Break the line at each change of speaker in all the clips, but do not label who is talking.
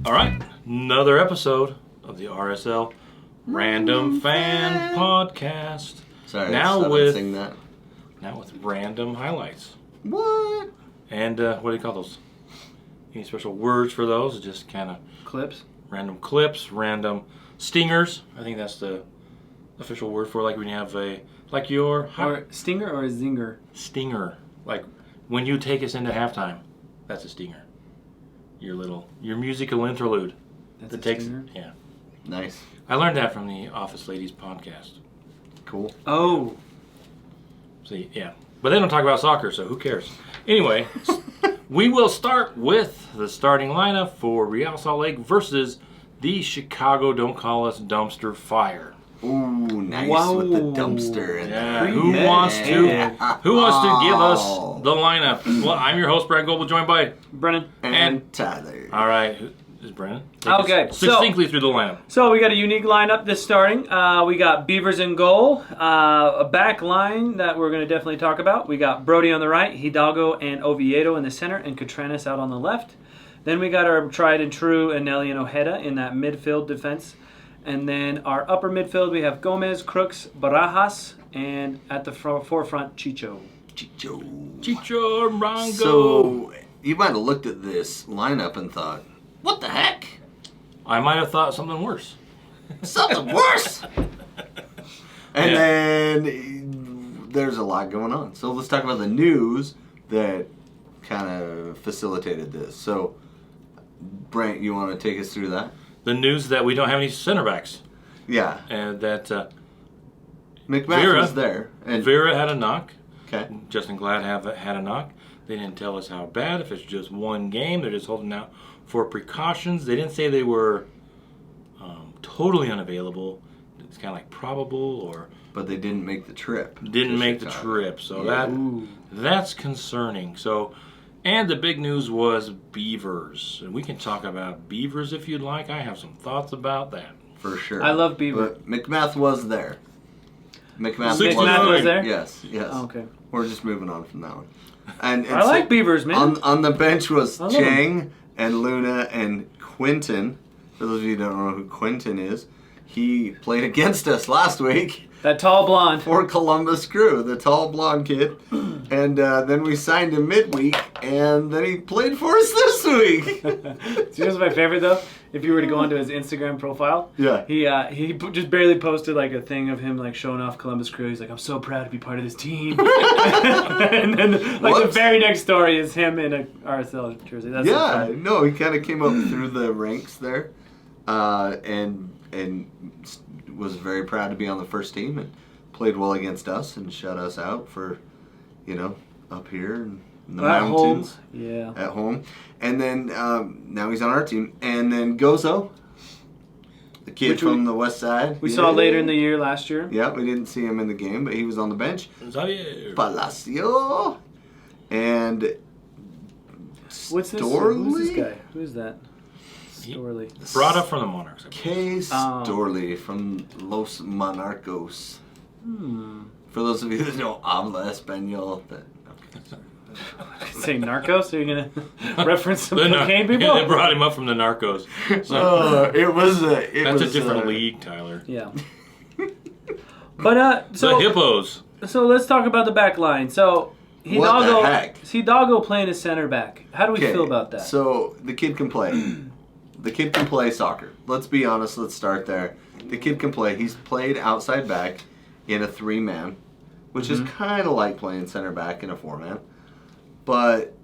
All right, another episode of the RSL Random Fan Podcast.
Sorry,
now
I
with
sing that.
Now with random highlights.
What?
And what do you call those? Any special words for those? Just kind of
Clips?
random clips, random stingers. I think that's the official word for like when you have your
Or stinger or a zinger?
stinger. Like when you take us into halftime, that's a stinger. Your musical interlude.
That's
that
a
takes
stinger?
Yeah.
Nice.
I learned that from the Office Ladies podcast.
Cool.
Oh.
See, yeah. But they don't talk about soccer, so who cares? Anyway, we will start with the starting lineup for Real Salt Lake versus the Chicago Don't Call Us Dumpster Fire.
Ooh, nice
Whoa.
with the dumpster.
Yeah,
And
who wants to give us
Oh.
the lineup? Well, I'm your host, Brad Goebel, joined by...
Brennan.
and Tyler.
All right, is Brennan? Take
Okay,
us succinctly through the lineup.
So we got a unique lineup this starting. We got Beavers in goal, a back line that we're going to definitely talk about. We got Brody on the right, Hidalgo and Oviedo in the center, and Cotranis out on the left. Then we got our tried and true Anelli and Ojeda in that midfield defense. And then our upper midfield, we have Gomez, Crooks, Barajas, and at the forefront, CHICHO.
Chicho Rango.
So, you might have looked at this lineup and thought, what the heck?
I might have thought something worse.
Something worse? And
Yeah.
then there's a lot going on. So let's talk about the news that kind of facilitated this. So, Brent, you want to take us through that?
The news that we don't have any center backs.
Yeah.
And that
McMath was there. And
Vera had a knock.
okay.
Justin Glad had a knock. They didn't tell us how bad. If it's just one game, they're just holding out for precautions. They didn't say they were totally unavailable. It's kind of like probable or
But they didn't make the trip.
didn't
to
make the
Chicago.
trip. So
Yeah.
that's concerning. So, and the big news was Beavers. And we can talk about Beavers if you'd like. I have some thoughts about that.
For sure.
I love Beaver.
But McMath was there. McMath
McMath was there?
Yes, yes.
Oh, okay.
We're just moving on from that one. And
I like Beavers, man.
On the bench was
I love 'em.
Chang and Luna and Quinton. For those of you who don't know who Quinton is, he played against us last week
That tall blonde.
for Columbus Crew, the tall blonde kid. And then we signed him midweek, and then he played for us this week.
See, what's my favorite though? If you were to go onto his Instagram profile,
Yeah.
he just barely posted like a thing of him like showing off Columbus Crew. He's like, I'm so proud to be part of this team. And then like the
What?
very next story is him in a RSL jersey. That's so
Yeah,
funny.
no, he kind of came up through the ranks there, and was very proud to be on the first team and played well against us and shut us out for, up here in the
At home.
mountains
Yeah.
at home. And then now he's on our team. And then Gozo, the kid
Which we-
from the west side.
We saw later in the year last year.
Yeah, we didn't see him in the game, but he was on the bench.
Xavier.
Palacio and
What's this?
Storley?
Who's this guy? Who's that? Storley.
Brought up from the Monarchs.
K.
Oh.
Storley from Los Monarcos.
Hmm.
For those of you that know habla español,
Say Narcos? Are you gonna reference some
They
cocaine people?
they brought him up from the Narcos. So
it was
that's a different league, Tyler.
Yeah. But
The Hippos.
So let's talk about the back line. So
What the heck?
Hidalgo playing as center back. How do we
Okay,
feel about that?
So the kid can play. The kid can play soccer. Let's be honest. Let's start there. The kid can play. He's played outside back in a 3-man, which is kind of like playing center back in a 4-man. But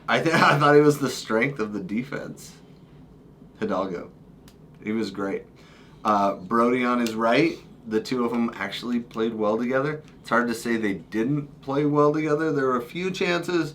I thought he was the strength of the defense. Hidalgo. He was great. Brody on his right. The two of them actually played well together. It's hard to say they didn't play well together. There were a few chances,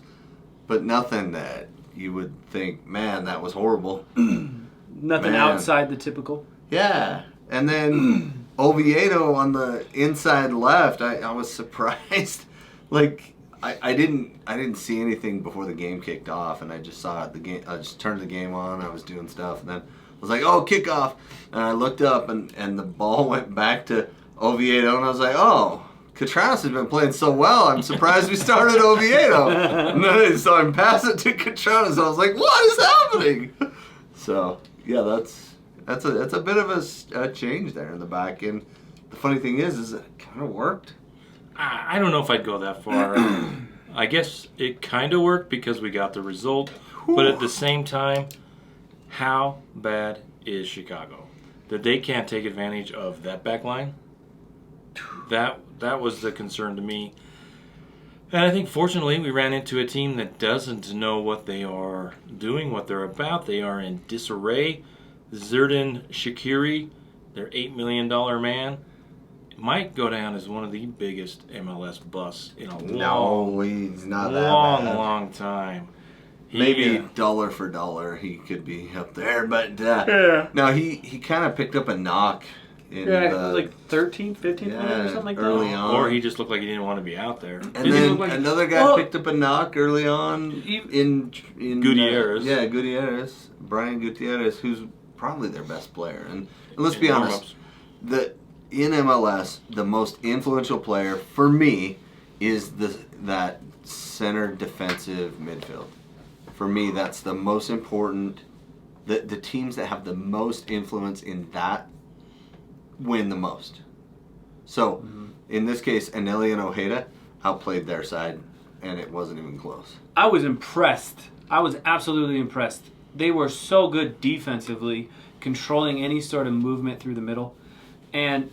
but nothing that you would think, man, that was horrible.
Nothing
Man.
outside the typical.
Yeah. And then Oviedo on the inside left, I was surprised. Like I didn't see anything before the game kicked off, and I just saw it. I just turned the game on. I was doing stuff, and then was like, oh, kickoff. And I looked up, and the ball went back to Oviedo, and I was like, oh, Catranas has been playing so well. I'm surprised we started Oviedo. And then I saw him pass it to Catranas, and I was like, what is happening? So, yeah, that's a bit of a change there in the back. And the funny thing is it kind of worked.
I don't know if I'd go that far. I guess it kind of worked because we got the result. But at the same time, how bad is Chicago? That they can't take advantage of that back line? That was the concern to me. And I think fortunately we ran into a team that doesn't know what they are doing, what they're about. They are in disarray. Xherdan Shaqiri, their $8 million man, might go down as one of the biggest MLS busts in a
he's not that bad.
long time.
Maybe dollar for dollar he could be up there, but no, he kind of picked up a knock in
like 13, 15 minutes or something like that.
Early on.
Or he just looked like he didn't want to be out there.
And then another guy picked up a knock early on in
Gutierrez.
Gutierrez. Brian Gutierrez, who's probably their best player. And let's be honest, in MLS, the most influential player for me is that center defensive midfield. For me, that's the most important. The teams that have the most influence in that win the most. So, in this case, Anelli and Ojeda outplayed their side, and it wasn't even close.
I was impressed. I was absolutely impressed. They were so good defensively, controlling any sort of movement through the middle. And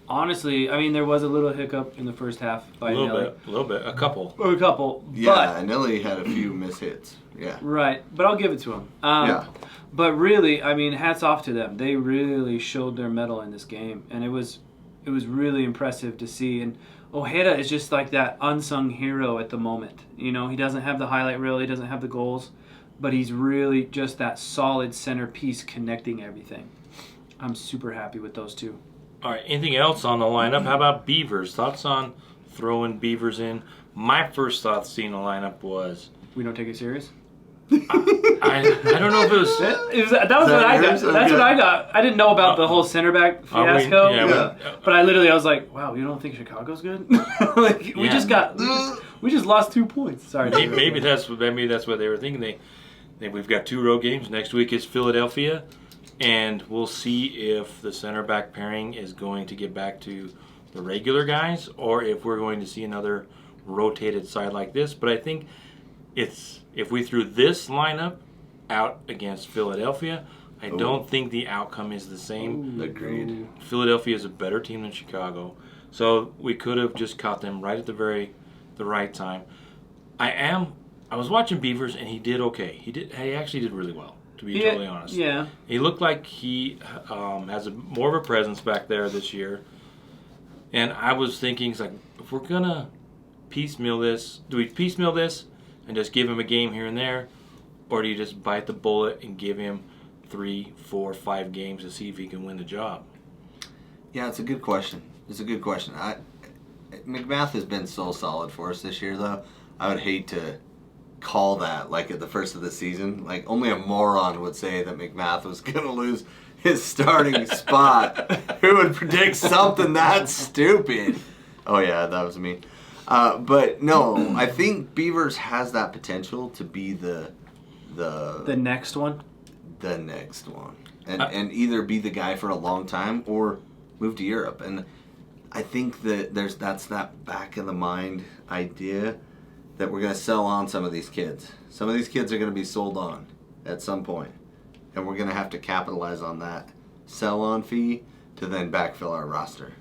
honestly, I mean, there was a little hiccup in the first half by Anelli.
A little bit. A couple.
Yeah, Anelli had a few mishits. Yeah.
Right, but I'll give it to him. But really, I mean, hats off to them. They really showed their mettle in this game, and it was really impressive to see. And Ojeda is just like that unsung hero at the moment. You know, he doesn't have the highlight reel, he doesn't have the goals, but he's really just that solid centerpiece connecting everything. I'm super happy with those two.
All right, anything else on the lineup? How about Beavers? Thoughts on throwing Beavers in? My first thought seeing the lineup was...
We don't take it serious?
I don't know if it was...
That was what I got. That's what I got. I didn't know about the whole center back fiasco. But I was like, wow, you don't think Chicago's good? We just lost 2 points. Sorry.
Maybe that's what they were thinking. We've got 2 road games. Next week is Philadelphia. And we'll see if the center back pairing is going to get back to the regular guys or if we're going to see another rotated side like this. But I think if we threw this lineup out against Philadelphia, I don't think the outcome is the same.
Agreed.
Philadelphia is a better team than Chicago. So we could have just caught them right at the right time. I was watching Beavers and he did okay. He actually did really well. To be totally honest.
Yeah.
He looked like he has more of a presence back there this year. And I was thinking, it's like, if we're going to piecemeal this, do we piecemeal this and just give him a game here and there? Or do you just bite the bullet and give him 3, 4, 5 games to see if he can win the job?
Yeah, it's a good question. McMath has been so solid for us this year, though. I would hate to call that like at the first of the season. Like only a moron would say that McMath was going to lose his starting spot. Who would predict something that stupid? Oh yeah, that was me. But no, I think Beavers has that potential to be the
next one.
The next one, and either be the guy for a long time or move to Europe. And I think that that's that back of the mind idea that we're going to sell on some of these kids. Some of these kids are going to be sold on at some point. And we're going to have to capitalize on that sell-on fee to then backfill our roster.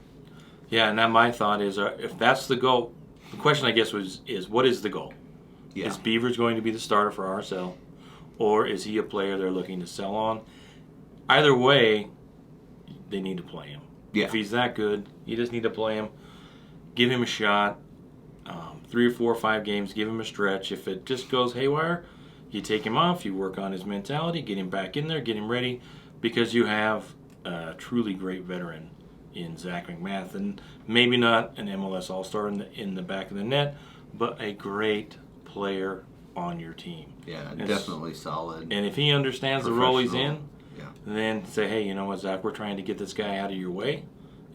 Yeah, and now my thought is, if that's the goal, the question I guess is what is the goal? Yeah. Is Beavers going to be the starter for RSL? Or is he a player they're looking to sell on? Either way, they need to play him. Yeah. If he's that good, you just need to play him. Give him a shot. 3 or 4 or 5 games, give him a stretch. If it just goes haywire, you take him off, you work on his mentality, get him back in there, get him ready, because you have a truly great veteran in Zach McMath, and maybe not an MLS All-Star in the back of the net, but a great player on your team.
Yeah, definitely solid.
And if he understands the role he's in,
Yeah.
And then say, hey, you know what, Zach, we're trying to get this guy out of your way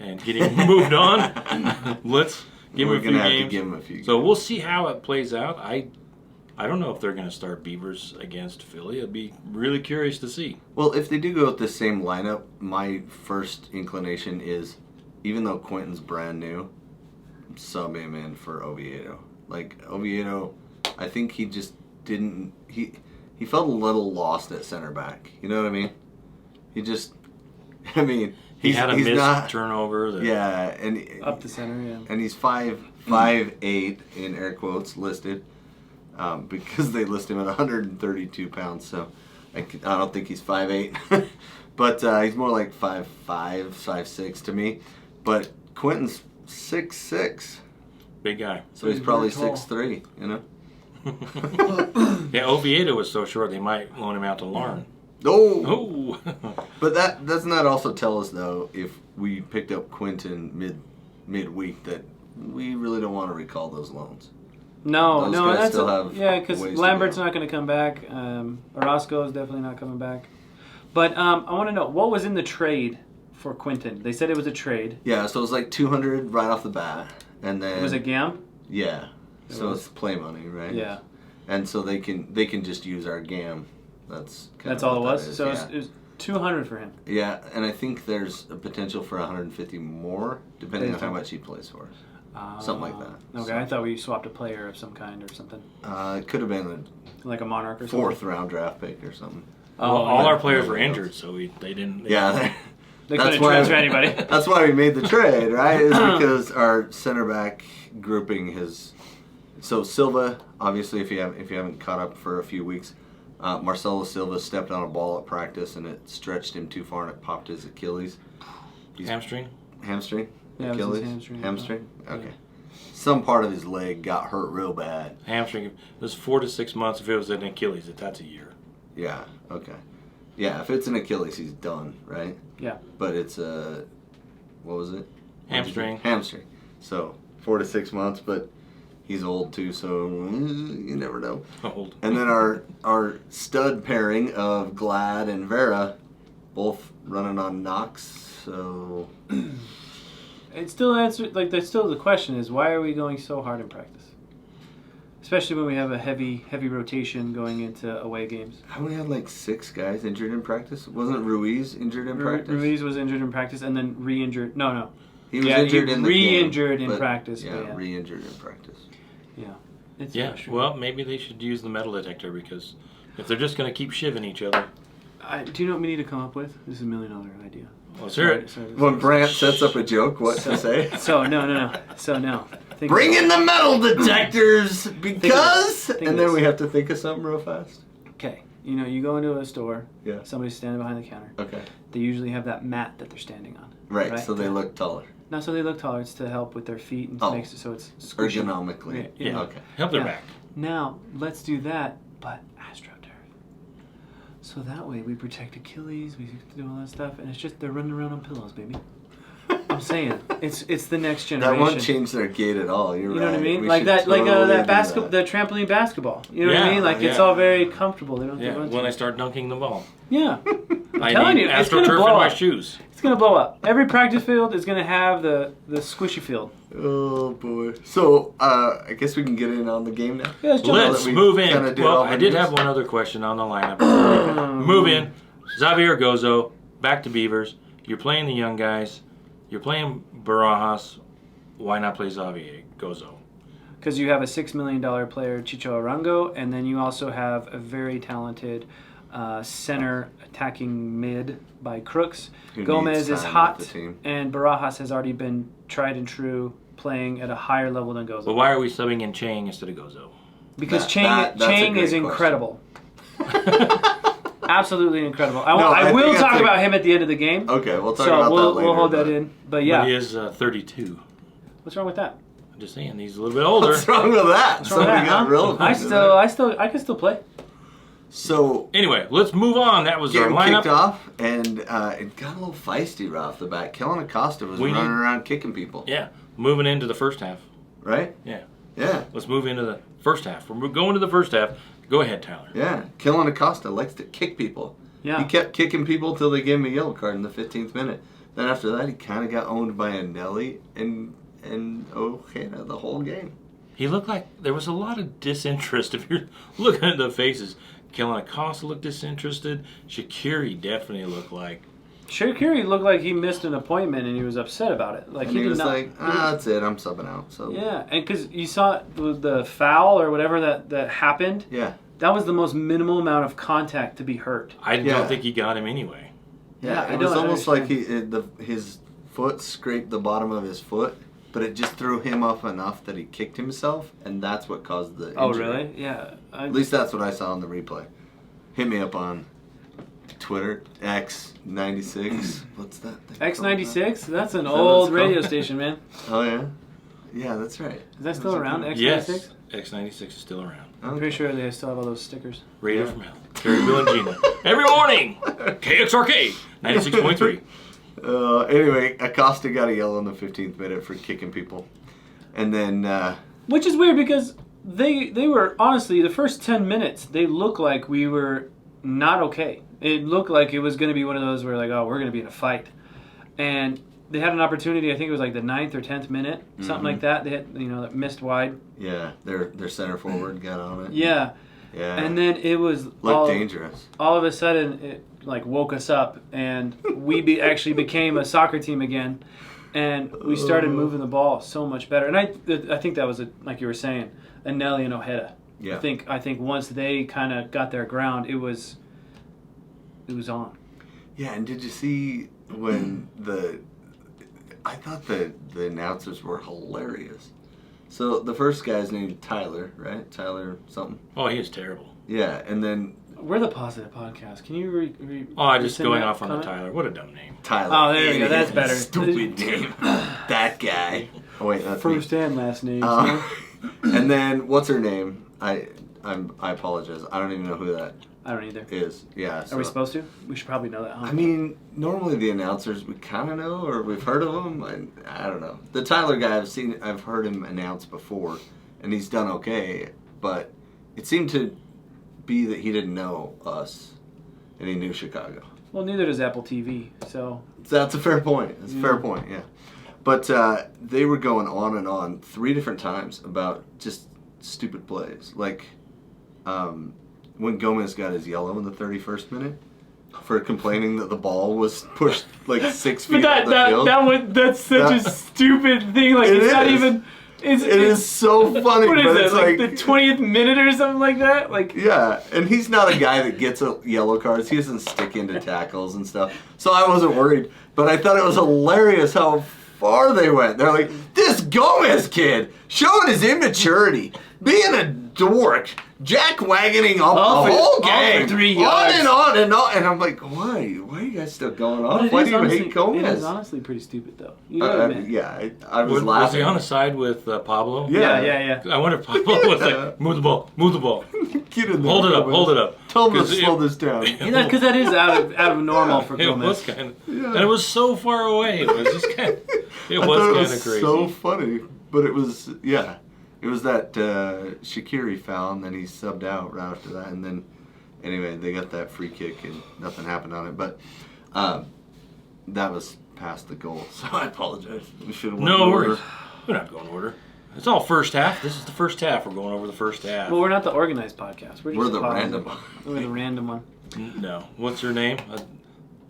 and get him moved on. Let's give him a few
We're gonna have
games.
to give him a few games.
So we'll see how it plays out. I don't know if they're going to start Beavers against Philly. I'd be really curious to see.
Well, if they do go with the same lineup, my first inclination is, even though Quentin's brand new, sub him in for Oviedo. Like, Oviedo, I think he just didn't... He felt a little lost at center back. You know what I mean? He just... I mean...
He had a
he's
missed
not,
turnover.
Yeah, and...
Up the center, yeah.
And he's 5'8", in air quotes, listed. Because they list him at 132 pounds, so I don't think he's 5'8". But he's more like 5'5", 5'6" to me. But Quentin's 6'6".
Big guy.
So he's probably
very tall.
6'3", you know?
Yeah, Oviedo was so short they might loan him out to Larn.
Oh!
Oh!
But that doesn't that also tell us, though, if we picked up Quentin midweek, that we really don't want to recall those loans?
No,
Those
no,
guys
that's
still have
yeah, because
ways to
Lambert's
go.
not going to come back. Orozco is definitely not coming back. But I want to know, what was in the trade for Quentin? They said it was a trade.
Yeah, so it was like 200 right off the bat. And then...
It was a GAM?
Yeah.
It
So
was.
it's play money, right?
Yeah.
And so they can just use our GAM. That's
That's
of
all it
what
was?
that is,
So
yeah.
it was 200 for him.
Yeah, and I think there's a potential for 150 more, depending on how much he plays for us. Something like that.
Okay,
So-
I thought we swapped a player of some kind or something.
It could have been
Like a Monarch or
a
something.
fourth round draft pick or something.
Well, all
yeah.
our players were injured, so they didn't.
Yeah,
They
that's
couldn't
why-
transfer anybody.
that's why we made the trade, right? Is because our center back grouping has. So Silva, obviously, if you haven't caught up for a few weeks, Marcelo Silva stepped on a ball at practice and it stretched him too far and it popped his Achilles.
Hamstring?
Hamstring?
Yeah, it was his
Achilles?
hamstring.
Hamstring?
Yeah.
Okay. Some part of his leg got hurt real bad.
Hamstring. It was 4 to 6 months. If it was an Achilles, that's a year.
Yeah, okay. Yeah, if it's an Achilles, he's done, right?
Yeah.
But it's a, what was it?
Hamstring.
Hamstring. So 4 to 6 months, but he's old too, so you never know.
Old.
And then our stud pairing of Glad and Vera, both running on knocks, so...
It still answers, like, there's still the question is, why are we going so hard in practice? Especially when we have a heavy rotation going into away games.
Haven't we had like 6 guys injured in practice? Wasn't Ruiz injured in practice?
Ruiz was injured in practice and then re-injured. No.
He was
Yeah,
injured
he
in the
re-injured
game,
in
but-
practice,
Yeah,
but yeah.
re-injured in practice.
Yeah. It's
Yeah,
frustrating.
well, maybe they should use the metal detector because if they're just going to keep shivving each other.
Do you know what we need to come up with? This is $1 million idea.
Let's hear it.
When Brant sets up a joke, what to say?
So, no. So, no. Think
Bring in the metal detectors because,
Think of
and then
this.
we have to think of something real fast.
Okay. You go into a store.
Yeah.
Somebody's standing behind the counter.
Okay.
They usually have that mat that they're standing on.
Right. So they look taller.
Not so they look taller. It's to help with their feet and to
Oh.
make it so it's squishy.
Ergonomically.
Yeah.
Okay.
Help their
Yeah.
back.
Now, let's do that, but AstroTurf. So that way we protect Achilles, we do all that stuff, and it's just they're running around on pillows, baby. I'm saying it's the next
That
generation.
won't change their gait at all. You're right.
You know what I mean?
We
Like
should
that, like
totally
that
do
basketball, the trampoline basketball. You know what I
Yeah,
mean? Like it's
yeah.
all very comfortable. They don't have
Yeah,
to run.
when
too
I start dunking the ball.
Yeah,
I
telling
need
you, it's gonna
AstroTurf in
blow
my
up.
shoes.
it's gonna blow up. Every practice field is gonna have the squishy field.
Oh boy. So I guess we can get in on the game now.
Yeah, let's jump
Let's
we
move in.
kinda did
Well,
all the
I did
news.
have one other question on the lineup. Move in. Xavier Gozo, back to Beavers. You're playing the young guys. You're playing Barajas. Why not play Xavier Gozo?
Because you have a $6 million player, CHICHO Arango, and then you also have a very talented center attacking mid by Crooks.
Who
Gomez
needs
is
time
hot,
with the team.
and Barajas has already been tried and true, playing at a higher level than Gozo.
But why are we subbing in Chang instead of Gozo?
Because
That's a
Chang
great
is
question.
incredible. Absolutely incredible.
No,
I
I
will
think
talk
that's a-
about him at the end of the game.
Okay, we'll talk
So
about that later.
we'll hold that
but-
in. But
But
yeah,
he is 32.
what's wrong with that?
I'm just saying, he's a little bit older.
What's wrong with that?
What's wrong with
Somebody
that,
got
huh?
relevant.
I can still play.
So
Anyway, let's move on. That was our
game
lineup.
kicked off, and it got a little feisty right off the bat. Kellen Acosta was
We
running
need-
around kicking people.
Yeah, moving into the first half.
Right?
Yeah,
Yeah.
let's move into the first half. We're going to the first half. Go ahead, Tyler.
Yeah. Kellen Acosta likes to kick people.
Yeah.
He kept kicking people till they gave him a yellow card in the 15th minute. Then after that, he kind of got owned by Anelli and Ojeda the whole game.
He looked like there was a lot of disinterest. If you're looking at the faces, Kellen Acosta looked disinterested. Shaqiri definitely looked like.
Shaqiri looked like he missed an appointment and he was upset about it. Like
And he
did
was
not,
like, that's it, I'm subbing out. So
Yeah, and because you saw the foul or whatever that happened,
yeah.
that was the most minimal amount of contact to be hurt.
I
Yeah.
don't think he got him anyway.
Yeah, I
it was
don't
almost
understand.
like his foot scraped the bottom of his foot, but it just threw him up enough that he kicked himself, and that's what caused the injury.
Oh, really? Yeah.
At least that's what I saw on the replay. Hit me up on Twitter, X96. What's that thing?
X96? That's an
Is that what
old
it's
radio
called?
station, man.
Oh, yeah? Yeah, that's right.
Is that still around, X96?
Yes, X96 is still around.
I'm pretty sure they still have all those stickers.
Radio
Yeah.
from Hell. Terry, Bill, and Gina. Every morning! KXRK 96.3.
Anyway, Acosta got a yellow in the 15th minute for kicking people. And then,
Which is weird because they were, honestly, the first 10 minutes, they looked like we were not okay. It looked like it was going to be one of those where, like, oh, we're going to be in a fight. And they had an opportunity, I think it was like the 9th or 10th minute, something like that. They had, that missed wide.
yeah, their center forward got on it.
Yeah.
Yeah.
And then it was
Looked dangerous.
all of a sudden, it like woke us up, and we actually became a soccer team again, and we started moving the ball so much better. And I think that was like you were saying, Anelli and Ojeda.
Yeah.
I think once they kind of got their ground, it was on.
Yeah, and did you see when I thought the announcers were hilarious. So the first guy's named Tyler, right? Tyler something.
Oh, he is terrible.
Yeah, and then
We're the Positive Podcast. Can you
I just
rescind
going
that
off on the
comment?
Tyler. What a dumb name.
Tyler.
Oh, there you go.
Idiot.
That's better.
Stupid name. That guy. Oh wait, that's me.
First and last names.
And then what's her name? I apologize. I don't even know who that
I don't either.
is. Yeah.
Are we supposed to? We should probably know that, huh?
I mean, normally the announcers we kind of know or we've heard of them. I don't know. The Tyler guy I've heard him announce before, and he's done okay. But it seemed to be that he didn't know us, and he knew Chicago.
Well, neither does Apple TV, so...
That's a fair point. That's a fair point. Yeah. But they were going on and on 3 different times about just stupid plays, like. When Gomez got his yellow in the 31st minute for complaining that the ball was pushed like 6 feet
But
up the field.
that's such a stupid thing. Like,
It
it's not
is.
even...
It is so funny,
What is
but
it,
it's
like the 20th minute or something like that? Like,
yeah, and he's not a guy that gets yellow cards. He doesn't stick into tackles and stuff. So I wasn't worried, but I thought it was hilarious how far they went. They're like, this Gomez kid showing his immaturity, being a dork, jack-wagoning up
All
the
for-
whole
all
game,
for 3
on
yards.
and on and on. And I'm like, why? Why are you guys still going
but
on?
it
Why
is
do you
honestly,
hate Gomez?
It is honestly pretty stupid, though. You gotta admit.
Yeah, I was
Was
laughing.
he on the side with Pablo?
Yeah.
Yeah.
I wonder if Pablo was like, move the ball.
Get in there,
Hold it up,
Gomez.
hold it up.
Tell him to
'Cause
slow this down.
Because that is out of normal for
It
Gomez.
was kind of, and it was so far away. It was just kind of, it
I
was
thought
kind
it
of crazy.
so funny, but it was it was that Shaqiri foul, and then he subbed out right after that, and then anyway they got that free kick and nothing happened on it, but that was past the goal, so I apologize. We should have went
No
in
worries.
order.
We're not going order. It's all first half. This is the first half. We're going over the first half.
Well, we're not the organized podcast. We're just
We're the
positive.
random one.
We're the random one.
No. What's her name?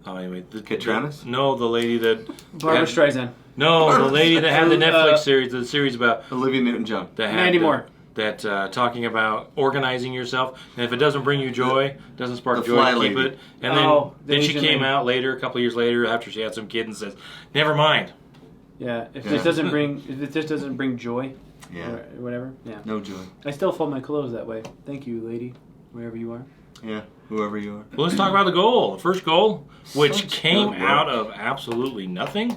Anyway,
Katranis?
No, the lady that.
Barbara Streisand.
No, the lady that had the Netflix
Uh,
series, the series about
Olivia Newton-John.
that had
Mandy
the-
Moore.
That talking about organizing yourself, and if it doesn't bring you joy, doesn't spark
the
joy,
fly
keep
lady.
it. And then,
Oh, the
then she
Asian
came
lady.
out later, a couple years later, after she had some kid, and says, "Never mind."
Yeah. If
Yeah.
it just doesn't bring joy,
Yeah,
or whatever. Yeah.
no joy.
I still fold my clothes that way. Thank you, lady, wherever you are.
Yeah, whoever you are.
Well, let's talk about the goal, the first goal, which
Such
came
good work.
out of absolutely nothing,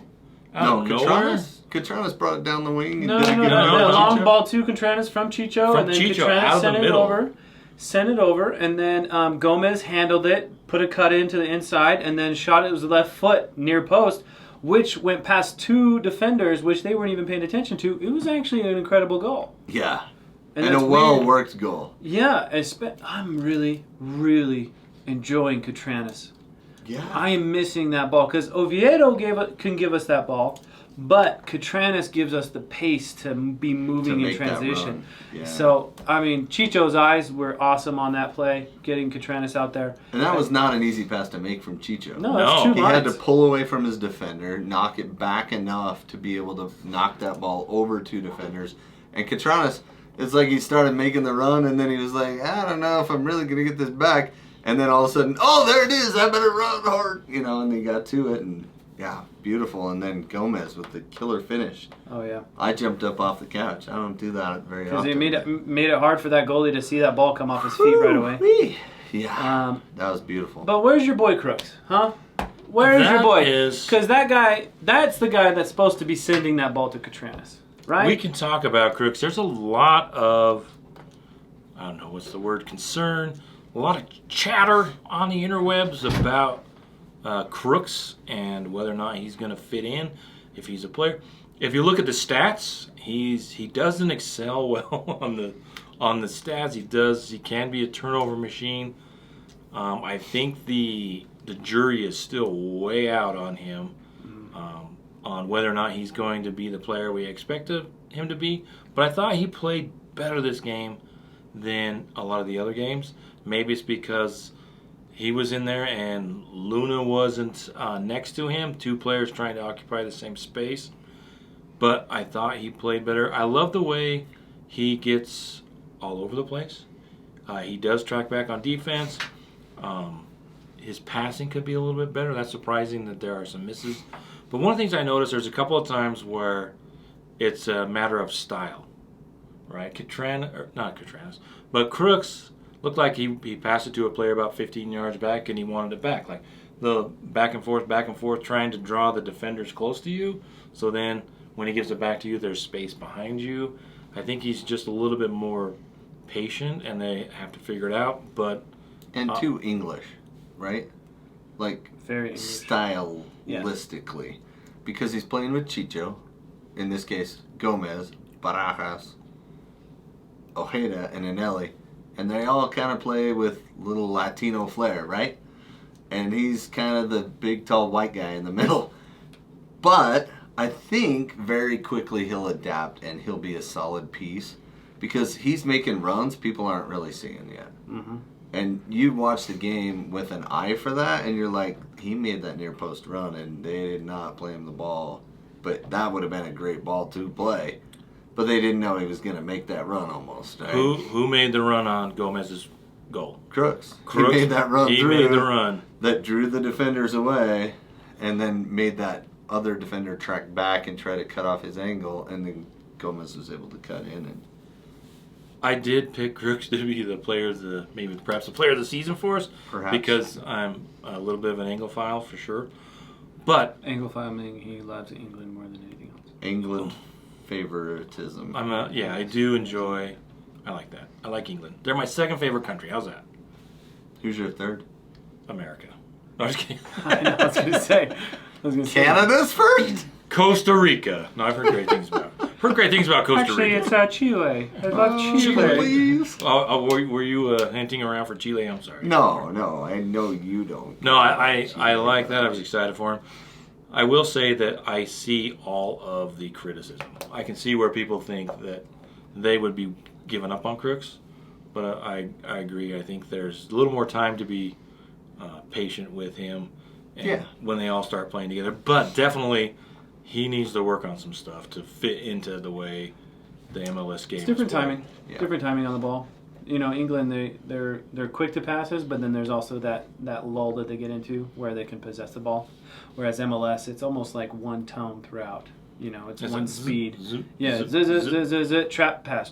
out
No,
of nowhere.
Katranis brought it down the wing. and
No,
did a good
no,
job.
no,
Long
Chicho.
ball to Contreras from Chicho,
From
and then
Chicho,
Contreras
out of the
sent it
middle.
over. Sent it over, and then Gomez handled it, put a cut into the inside, and then shot it with his left foot near post, which went past 2 defenders, which they weren't even paying attention to. It was actually an incredible goal.
Yeah,
And
and a
that's
well
weird.
worked goal.
Yeah, I'm really, really enjoying Catranis.
Yeah.
I am missing that ball because Oviedo can give us that ball, but Catranis gives us the pace to be moving in
make that
transition.
run. Yeah.
So, I mean, Chicho's eyes were awesome on that play, getting Catranis out there.
And that was not an easy pass to make from Chicho.
No, that's two
He
lines.
had to pull away from his defender, knock it back enough to be able to knock that ball over 2 defenders. And Catranis, it's like he started making the run, and then he was like, I don't know if I'm really going to get this back. And then all of a sudden, oh, there it is. I better run hard. And he got to it, and yeah, beautiful. And then Gomez with the killer finish.
Oh, yeah.
I jumped up off the couch. I don't do that very often.
Because he made it hard for that goalie to see that ball come off his feet right away.
Woo-wee. Yeah, that was beautiful.
But where's your boy Crooks, huh? Where's your boy? Because that's the guy that's supposed to be sending that ball to Catranis, right?
We can talk about Crooks. There's a lot of, I don't know, what's the word, concern, a lot of chatter on the interwebs about Crooks and whether or not he's going to fit in if he's a player. If you look at the stats, he doesn't excel well on the stats. He can be a turnover machine. I think the jury is still way out on him on whether or not he's going to be the player we expected him to be. But I thought he played better this game than a lot of the other games. Maybe it's because he was in there and Luna wasn't next to him. 2 players trying to occupy the same space. But I thought he played better. I love the way he gets all over the place. He does track back on defense. His passing could be a little bit better. That's surprising that there are some misses. But one of the things I noticed, there's a couple of times where it's a matter of style, right? Not Catranis, but Crooks looked like he passed it to a player about 15 yards back and he wanted it back. Like the back and forth, trying to draw the defenders close to you. So then when he gives it back to you, there's space behind you. I think he's just a little bit more patient and they have to figure it out.
And too English, right? Like
very English.
Stylistically. Because he's playing with Chicho, in this case Gomez, Barajas, Ojeda, and Anelli. And they all kind of play with little Latino flair, right? And he's kind of the big, tall, white guy in the middle. But I think very quickly he'll adapt and he'll be a solid piece because he's making runs people aren't really seeing yet.
Mm-hmm.
And you watch the game with an eye for that, and you're like, he made that near post run, and they did not play him the ball. But that would have been a great ball to play. But they didn't know he was going to make that run almost. Right?
Who made the run on Gomez's goal?
Crooks. He made that run
He made the run.
That drew the defenders away and then made that other defender track back and try to cut off his angle, and then Gomez was able to cut in. And
I did pick Crooks to be the player perhaps the player of the season for us.
Perhaps.
Because I'm a little bit of an Anglophile for sure. But
Anglophile meaning he loves England more than anything else.
England favoritism.
I do enjoy. I like that. I like England. They're my second favorite country. How's that?
Who's your third?
America. No, I'm just kidding.
I know, I was going to say.
Canada's first?
Costa Rica. No, I've heard great things about. Costa Rica.
It's Chile. I love Chile.
Please.
Were you hinting around for Chile? I'm sorry.
No. I know you don't.
No, I like that. I was excited for him. I will say that I see all of the criticism. I can see where people think that they would be giving up on Crooks, but I agree. I think there's a little more time to be patient with him when they all start playing together. But definitely, he needs to work on some stuff to fit into the way the MLS game.
It's different
is played.
timing. Yeah. Different timing on the ball. You know, England they're quick to passes, but then there's also that lull that they get into where they can possess the ball. Whereas MLS, it's almost like one tone throughout. You know, it's one speed. Trap pass,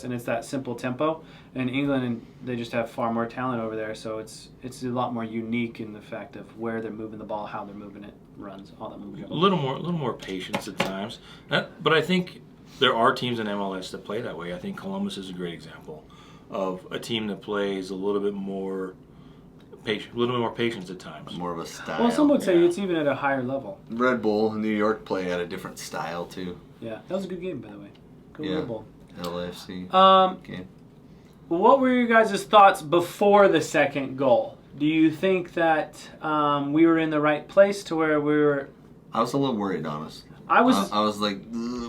and it's that simple tempo. And England, they just have far more talent over there, so it's a lot more unique in the fact of where they're moving the ball, how they're moving it, runs, all that movement.
A little more patience at times, but I think there are teams in MLS that play that way. I think Columbus is a great example of a team that plays a little bit more patient, a little bit more patience at times.
More of a style.
Well, some would say it's even at a higher level.
Red Bull and New York play at a different style too.
Yeah, that was a good game, by the way. Go Red Bull.
LAFC game.
what were your guys' thoughts before the second goal? Do you think that we were in the right place to where we were?
I was a little worried, honest.
I was
like,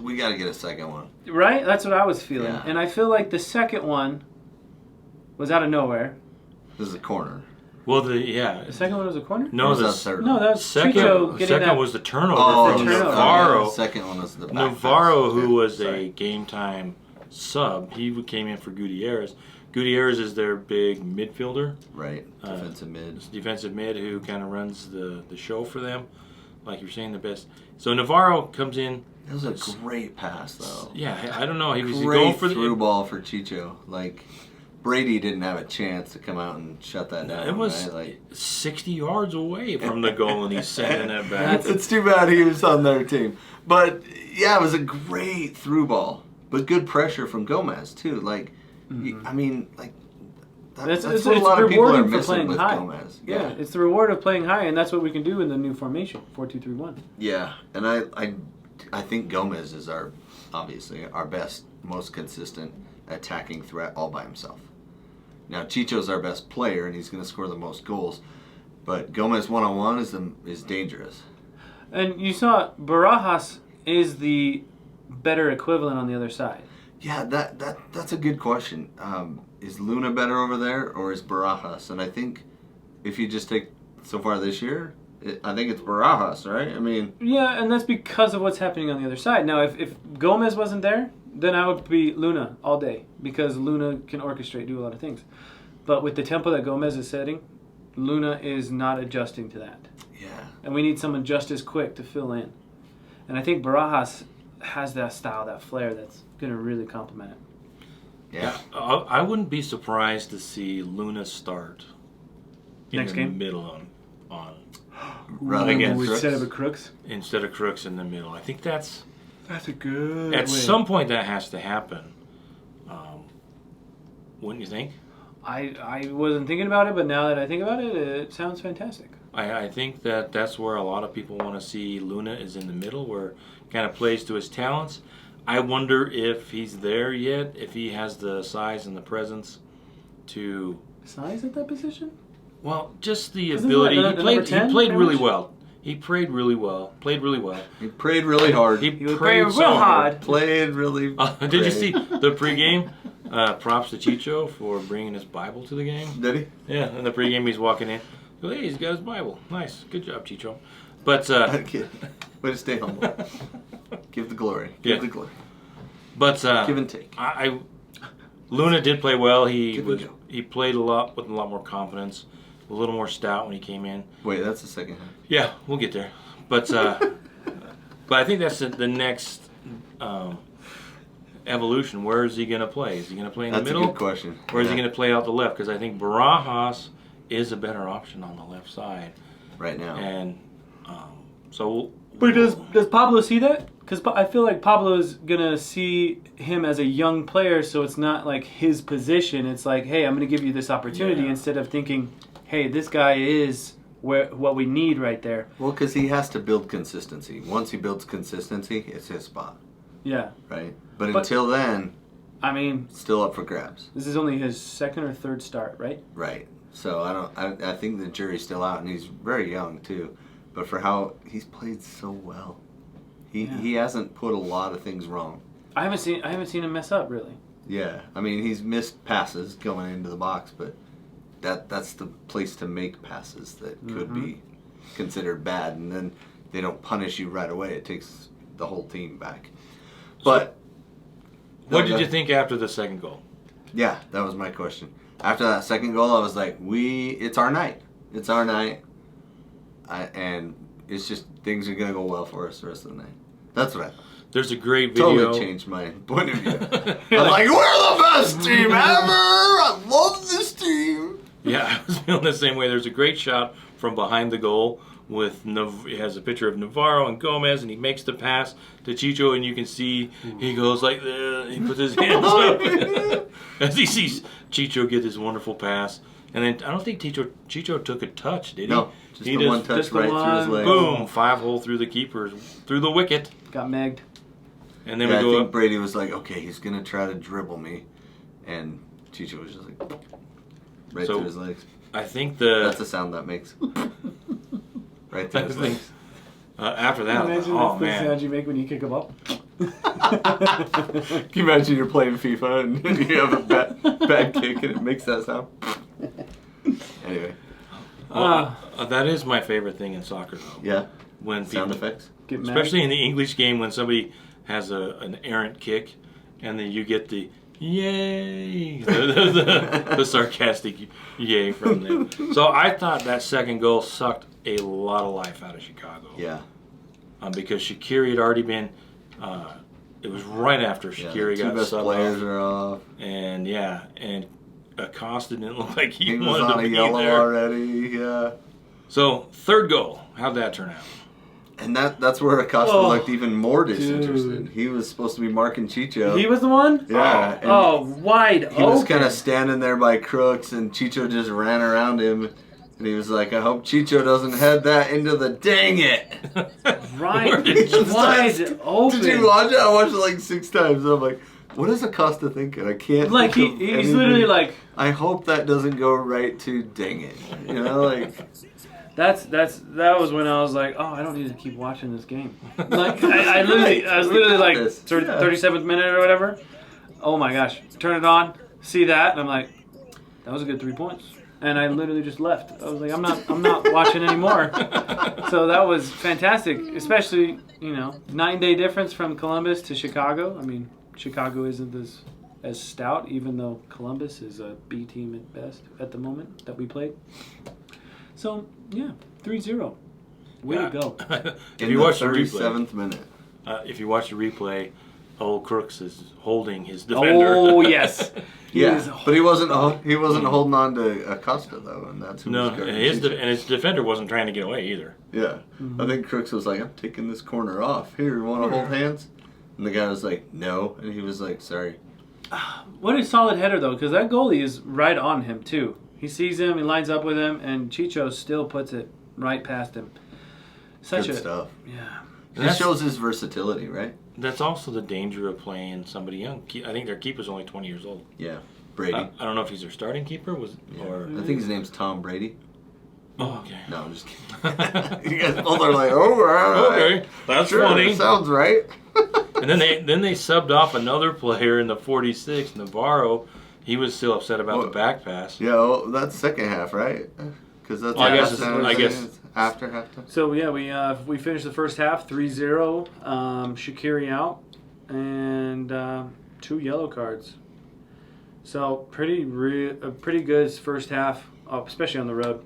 we got to get a second one.
right. That's what I was feeling,
Yeah.
and I feel like the second one was out of nowhere.
This is a corner.
Well,
The second one was a corner.
no,
Or was
the
that third
No,
one?
that was
second
Chicho getting
second
that.
was the turnover
Oh,
from
turnover.
Navarro.
The second one was the back
Navarro,
pass.
who was
Sorry.
a game time sub, he came in for Gutierrez. Gutierrez is their big midfielder,
Right, defensive mid.
defensive mid, who kind of runs the show for them. Like you're saying, the best. So Navarro comes in.
It was a great pass, though.
Yeah, I don't know. He was
Great
going for
through
the.
ball for Chicho. Like, Brady didn't have a chance to come out and shut that down.
It was
right? Like,
60 yards away from the goal, and he's sending it back.
it's too bad he was on their team. But yeah, it was a great through ball, but good pressure from Gomez too. Like, I mean, like that's
It's
what a lot of people are
rewarding for
missing
playing
with
high.
Gomez.
Yeah, it's the reward of playing high, and that's what we can do in the new formation 4-2-3-1.
Yeah, and I think Gomez is obviously our best, most consistent attacking threat all by himself. Now Chicho's our best player, and he's going to score the most goals. But Gomez one-on-one is dangerous.
And you saw Barajas is the better equivalent on the other side.
Yeah, that's a good question. Is Luna better over there, or is Barajas? And I think if you just take so far this year, I think it's Barajas, right? I mean,
Yeah, and that's because of what's happening on the other side. Now, if Gomez wasn't there, then I would be Luna all day because Luna can orchestrate, do a lot of things. But with the tempo that Gomez is setting, Luna is not adjusting to that.
yeah.
And we need someone just as quick to fill in. And I think Barajas has that style, that flair that's going to really complement it.
Yeah.
I wouldn't be surprised to see Luna start in
Next
the
game?
middle on
Rather
Again,
than
instead of a
Crooks.
Crooks.
instead of Crooks in the middle. I think that's
That's a good
at some point that has to happen. Wouldn't you think?
I wasn't thinking about it, but now that I think about it, it sounds fantastic.
I think that's where a lot of people want to see Luna is in the middle, where kind of plays to his talents. I wonder if he's there yet, if he has the size and the presence to,
Size at that position?
well, just the
Isn't
ability.
that the number 10,
He played
pretty
really
much?
well. He played really well. Played really well.
He prayed really hard.
He
was
prayed
playing
so
real
hard.
hard.
Played really.
Did you
great.
see the pregame? Props to Chicho for bringing his Bible to the game.
Did he?
Yeah, in the pregame he's walking in. Hey, he's got his Bible. Nice, good job, Chicho. But
Way to stay humble. Give the glory. Give
Yeah.
the glory.
but
Give and take.
Luna did play well.
Give and go.
He played a lot with a lot more confidence, a little more stout when he came in.
Wait, that's the second half.
Yeah, we'll get there. But but I think that's the next evolution. Where is he going to play? Is he going to play in
That's
the
a
middle?
good question.
Or is he
Yeah.
going to play out the left? Because I think Barajas is a better option on the left side.
Right now.
And so...
But does Pablo see that? Because I feel like Pablo is going to see him as a young player, so it's not like his position. It's like, hey, I'm going to give you this opportunity
Yeah.
instead of thinking, hey, this guy is what we need right there.
Well, because he has to build consistency. Once he builds consistency, it's his spot,
Yeah.
right? But
But-
until then,
I mean,
still up for grabs,
this is only his second or third start, right?
right? So I think the jury's still out, and he's very young too. But for how he's played so well, he hasn't put a lot of things wrong.
I haven't seen him mess up, really.
Yeah, I mean he's missed passes going into the box, but that's the place to make passes that could be considered bad, and then they don't punish you right away. It takes the whole team back. But
What did you think after the second goal?
Yeah, that was my question. After that second goal, I was like, it's our night. It's our night. And it's just things are going to go well for us the rest of the night. That's what I thought.
There's a great video.
Totally changed my point of view. I'm like, we're the best team ever! I love this team!
Yeah, I was feeling the same way. There's a great shot from behind the goal with it has a picture of Navarro and Gomez, and he makes the pass to Chicho, and you can see he goes like this. He puts his hands up as he sees Chicho get this wonderful pass. And then I don't think Chicho took a touch, did he?
No, just
he
the one touch
just the
right through his
one.
leg.
Boom, 5-hole through the keepers, through the wicket.
Got megged.
And then
Yeah, I
we go
think
up.
Brady was like, okay, he's going to try to dribble me. And Chicho was just like right
So-
through his legs.
I think
That's the sound that makes. Right through his legs.
after that, oh
the
man.
sound you make when you kick them up.
Can you imagine you're playing FIFA and you have a bad kick and it makes that sound? Anyway,
That is my favorite thing in soccer, though.
yeah,
When
sound
people,
effects.
Get mad.
especially in the English game, when somebody has an errant kick, and then you get the yay, the sarcastic yay from them. So I thought that second goal sucked a lot of life out of Chicago.
Yeah,
Because Shaqiri had already been. It was right after
yeah.
Shaqiri
The
got
two best
subbed
players
off,
are off.
and Acosta didn't look like he
He was
wanted
on
to
a
be
yellow
there.
already. Yeah,
So third goal, how'd that turn out?
and that's where Acosta
Oh,
looked even more disinterested.
dude.
He was supposed to be marking Chicho.
He was the one?
Yeah, and
Oh, wide open.
he was kind of standing there by Crooks, and Chicho just ran around him. And he was like, I hope Chicho doesn't head that into the dang it.
Right,
Where did you-
wide open.
Did you watch it? I watched it like 6 times. And I'm like, what is Acosta thinking? I can't
Like,
think of
he's
anything.
literally like,
I hope that doesn't go right to dang it. You know, like,
that was when I was like, oh, I don't need to keep watching this game. Like, I was literally like,
This.
37th minute or whatever. Oh my gosh. Turn it on, see that, and I'm like, that was a good 3 points. And I literally just left. I was like, I'm not watching anymore. So that was fantastic, especially, 9-day difference from Columbus to Chicago. I mean, Chicago isn't as stout, even though Columbus is a B team at best at the moment that we played. So, yeah, 3-0. Way to go.
If
in
you
the
watch the replay,
37th minute.
if you watch the replay, old Crooks is holding his defender.
Oh, yes.
Yeah, but he wasn't holding on to Acosta, though, and that's who
No,
was
and
guarding
his
Chicho.
and his defender wasn't trying to get away either.
Yeah, I think Crooks was like, I'm taking this corner off. Here, you want to hold hands? And the guy was like, no. And he was like, sorry.
What a solid header, though, because that goalie is right on him, too. He sees him, he lines up with him, and Chicho still puts it right past him. Such
Good
a
stuff.
Yeah.
It shows his versatility, right?
That's also the danger of playing somebody young. I think their keeper's only 20 years old.
Yeah. Brady.
I don't know if he's their starting keeper
Yeah.
or.
I think his name's Tom Brady.
Oh, okay.
No, I'm just kidding. You guys both are like, oh, all right.
Okay, that's
Sure,
funny.
sounds right.
And then they subbed off another player in the 46, Navarro. He was still upset about the back pass.
Yeah, well, that's second half, right? Because that's
Well, I guess
halftime,
I guess-
it's after halftime.
So, yeah, we finished the first half 3-0. Shaqiri out. And 2 yellow cards. So, pretty good first half, especially on the road.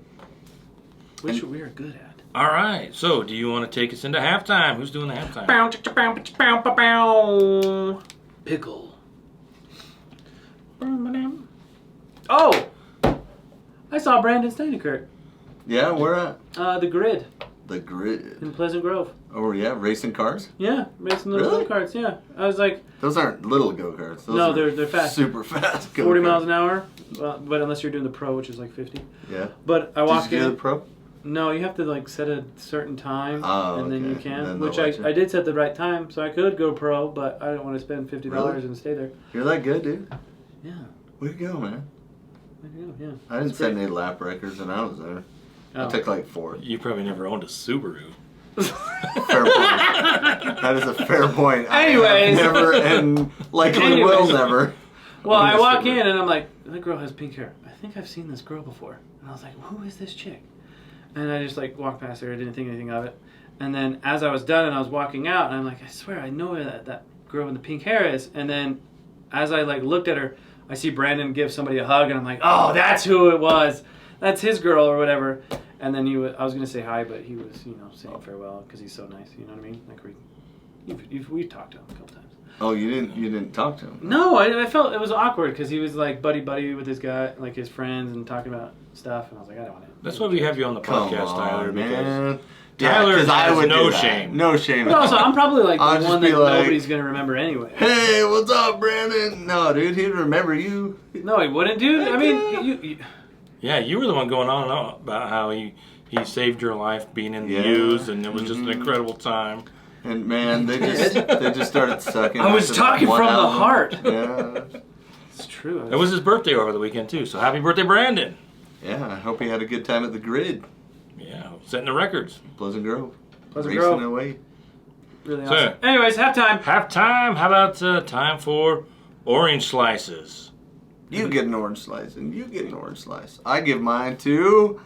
Which we are good at.
All right. So, do you want to take us into halftime? Who's doing the halftime?
Pickle. Oh! I saw Brandon Steinekert.
Yeah, we're at
The Grid
the grid.
in Pleasant Grove.
Oh, yeah, racing cars?
Yeah, made some little
Really?
go-karts, yeah. I was like,
Those aren't little go-karts. Those
No,
are
they're fast.
Super fast
40
go-karts.
miles an hour, but unless you're doing the pro, which is like 50.
Yeah.
But I
Did
walked
you do
in.
the pro?
No, you have to like set a certain time,
Oh,
and then you
okay.
can.
Then
Which
they'll let you.
I did set the right time, so I could go pro, but I didn't want to spend $50
Really?
and stay there.
You're that good, dude.
Yeah,
Way to go, man.
yeah.
I didn't
It's
set
great.
any lap records when I was there.
Oh.
I took like 4.
You probably never owned a Subaru.
Fair point. That is a fair point.
Anyways.
I have never and likely will
Anyways.
never.
Well,
own
I
a
walk
Subaru.
in and I'm like, that girl has pink hair. I think I've seen this girl before. And I was like, who is this chick? And I just like walked past her. I didn't think anything of it. And then as I was done and I was walking out, and I'm like, I swear I know where that girl with the pink hair is. And then as I like looked at her, I see Brandon give somebody a hug, and I'm like, oh, that's who it was. That's his girl or whatever. And then I was gonna say hi, but he was, saying farewell because he's so nice. You know what I mean? Like we talked to him a couple times.
Oh, you didn't talk to him?
No, I felt it was awkward because he was like buddy with his guy, like his friends, and talking about stuff. And I was like, I don't want to.
That's why we have you on the
Come
podcast,
on,
Tyler. Because
man.
Tyler
'cause I
has
would
no
do that.
shame.
No shame.
But also, I'm probably like
I'll
the
just
one that
be like,
nobody's gonna remember anyway.
Hey, what's up, Brandon? No, dude, he'd remember you.
No, he wouldn't, dude. I mean, you
yeah, you were the one going on and on about how he saved your life being in the
Yeah.
U's, and it was just an
Mhm.
incredible time.
And man, they just started sucking.
I was
after that
talking
one
from the
album.
heart.
Yeah.
It's true.
It was his birthday over the weekend, too. So happy birthday, Brandon.
Yeah, I hope he had a good time at the grid.
Yeah, setting the records.
Pleasant Grove.
Pleasant
Racing
Grove.
away.
Really
So-
awesome. Anyways, halftime.
Halftime. How about time for orange slices?
You get an orange slice, and you get an orange slice. I give mine to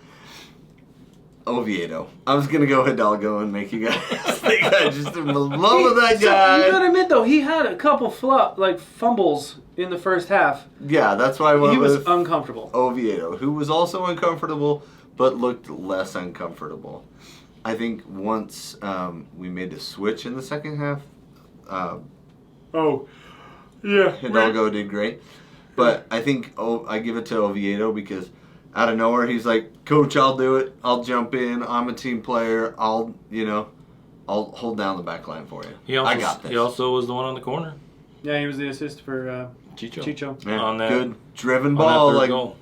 Oviedo. I was going to go Hidalgo and make you guys think I just am in love with that
So, you
guy.
gotta admit though, he had a couple fumbles in the first half.
Yeah, that's why I went
He was
with
uncomfortable.
Oviedo, who was also uncomfortable, but looked less uncomfortable. I think once we made the switch in the second half, Hidalgo did great. But I think I give it to Oviedo because out of nowhere he's like, Coach, I'll do it. I'll jump in. I'm a team player. I'll hold down the back line for you. I got this.
He also was the one on the corner.
Yeah, he was the assist for
Chicho.
Chicho.
Yeah,
on that-
good driven
on that
ball,
third
like
goal.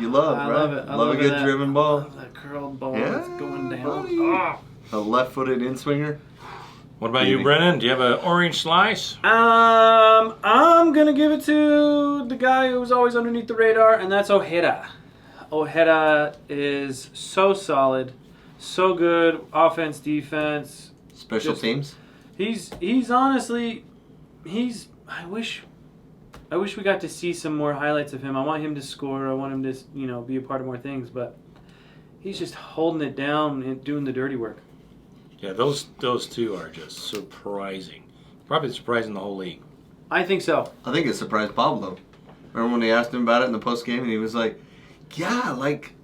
you love,
I
right?
love it. I
love a good
that.
driven
I
ball.
love that curled ball
Yeah,
that's going down.
buddy.
Ah.
A left-footed in-swinger.
What about you,
Maybe.
Brennan? Do you have an orange slice?
I'm gonna give it to the guy who's always underneath the radar, and that's Ojeda. Ojeda is so solid, so good, offense, defense.
Special
Just-
teams.
He's honestly, I wish we got to see some more highlights of him. I want him to score. I want him to be a part of more things, but he's just holding it down and doing the dirty work.
Yeah, those two are just surprising. Probably surprising the whole league.
I think so.
I think it surprised Pablo. Remember when they asked him about it in the post game, and he was like, "Yeah, like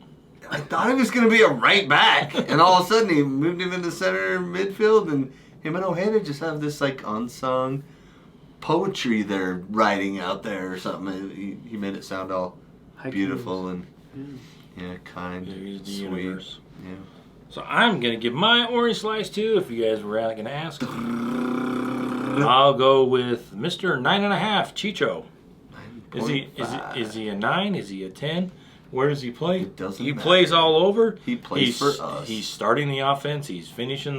I thought he was going to be a right back, and all of a sudden he moved him into center midfield, and him and Ojeda just have this like unsung poetry they're writing out there or something." He made it sound all
Haikus.
beautiful and kind,
Yeah, he's the
sweet.
universe.
Yeah.
So I'm going to give my orange slice too, if you guys were going to ask. I'll go with Mr. 9.5, Chicho. Is he a 9? Is he a 10? Where does he play?
It doesn't
He
matter.
plays all over.
He plays for us.
He's starting the offense. He's finishing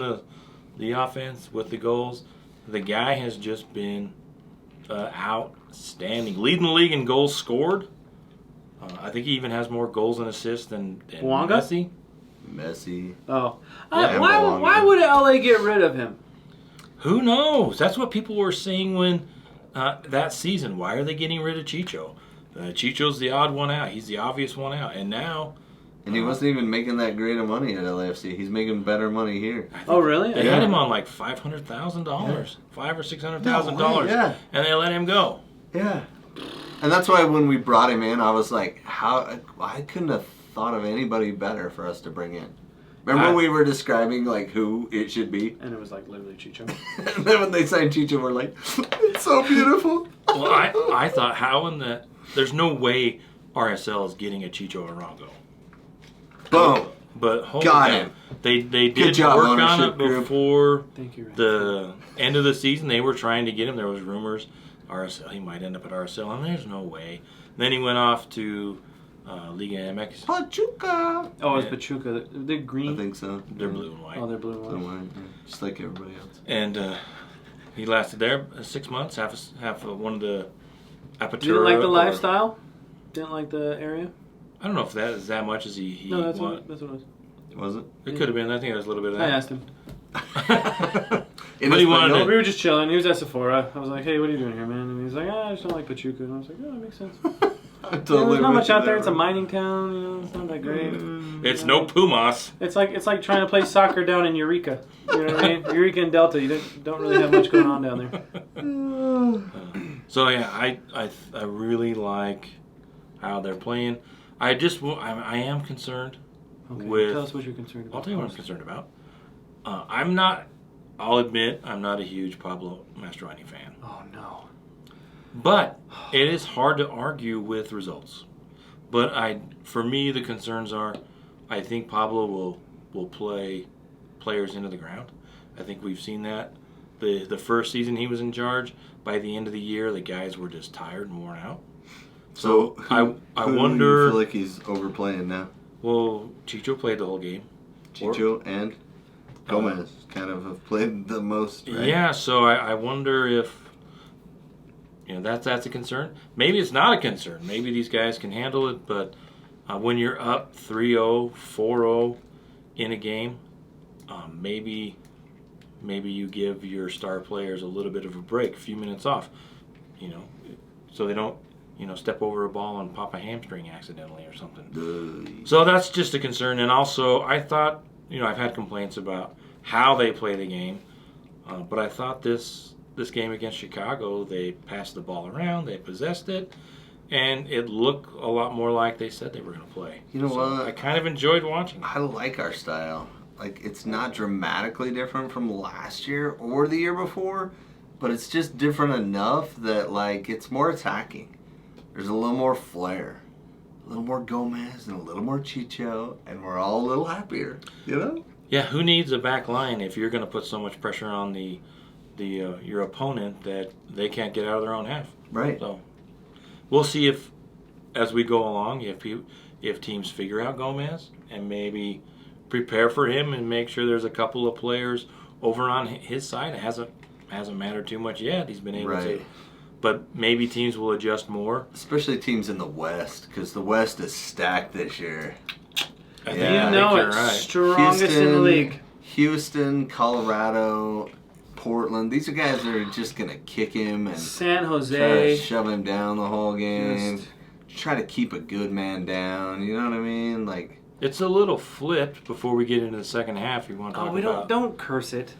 the offense with the goals. The guy has just been outstanding. Leading the league in goals scored. I think he even has more goals and assists than
Wonga?
Messi.
Messi.
Oh,
Yeah,
why would LA get rid of him?
Who knows? That's what people were saying when that season. Why are they getting rid of Chicho? Chicho's the odd one out. He's the obvious one out. And now...
And he wasn't even making that great of money at LAFC. He's making better money here.
I think
Oh, really?
They
Yeah.
had him on like $500,000, $500,000 or $600,000,
No way, yeah.
and they let him go.
Yeah. And that's why when we brought him in, I was like, I couldn't have thought of anybody better for us to bring in. Remember we were describing like who it should be?
And it was like literally Chicho.
And then when they signed Chicho, we're like, it's so beautiful.
Well, I thought, how in the... There's no way RSL is getting a Chicho Arango.
Boom.
But holy
Got
cow,
him.
They did
job,
work on
ownership
it
group.
before
Thank you. Ryan.
the end of the season. They were trying to get him. There was rumors RSL, he might end up at RSL, and there's no way. Then he went off to Liga MX.
Pachuca.
Oh, it's
Yeah.
Pachuca. They're green.
I think so.
They're blue and white.
Oh, they're blue and
Blue and
white.
white, yeah. Just like everybody else.
And he lasted there 6 months, half of one of the apertura.
Didn't like the
or-
lifestyle? Didn't like the area?
I don't know if that is that much as he
No, that's
wanted.
what it was.
Was it?
It could have been. I think it was a little bit of
I
that.
asked him.
In
But he wanted
Espanol?
We were just chilling. He was at Sephora. I was like, hey, what are you doing here, man? And he's like, I just don't like Pachuca. And I was like, oh, that makes sense.
I'm
There's not
with
much
you
out there. It's a
bro.
mining town. It's not that great.
It's no Pumas.
It's like trying to play soccer down in Eureka. You know what I mean? Eureka and Delta. You don't really have much going on down there.
So yeah, I really like how they're playing. I am concerned
Okay,
with.
tell us what you're concerned about.
I'll tell you what I'm concerned about. I'll admit I'm not a huge Pablo Mastroeni fan,
Oh no.
but it is hard to argue with results. But for me, the concerns are, I think Pablo will play players into the ground. I think we've seen that. The first season he was in charge, by the end of the year, the guys were just tired and worn out.
So
I
who do
wonder.
you feel like he's overplaying now?
Well, Chicho played the whole game.
Chicho and Gomez kind of have played the most, right?
Yeah, so I wonder if that's a concern. Maybe it's not a concern. Maybe these guys can handle it, but when you're up 3-0, 4-0 in a game, maybe you give your star players a little bit of a break, a few minutes off, so they don't, step over a ball and pop a hamstring accidentally or something. So that's just a concern. And also, I thought, I've had complaints about how they play the game, but I thought this game against Chicago, they passed the ball around, they possessed it, and it looked a lot more like they said they were going to play.
You know what?
I kind of enjoyed watching it.
I like our style. Like, it's not dramatically different from last year or the year before, but it's just different enough that, like, it's more attacking. There's a little more flair, a little more Gomez, and a little more Chicho, and we're all a little happier,
Yeah, who needs a back line if you're going to put so much pressure on your opponent that they can't get out of their own half?
Right.
So we'll see if, as we go along, if teams figure out Gomez and maybe prepare for him and make sure there's a couple of players over on his side. It hasn't mattered too much yet. He's been able to. But maybe teams will adjust more.
Especially teams in the West, because the West is stacked this year.
I think it's right. Strongest in the league.
Houston, Colorado, Portland. These are guys that are just going to kick him and
San Jose.
Try to shove him down the whole game. Try to keep a good man down. You know what I mean? Like,
it's a little flipped before we get into the second half. You want to talk about?
Don't curse it.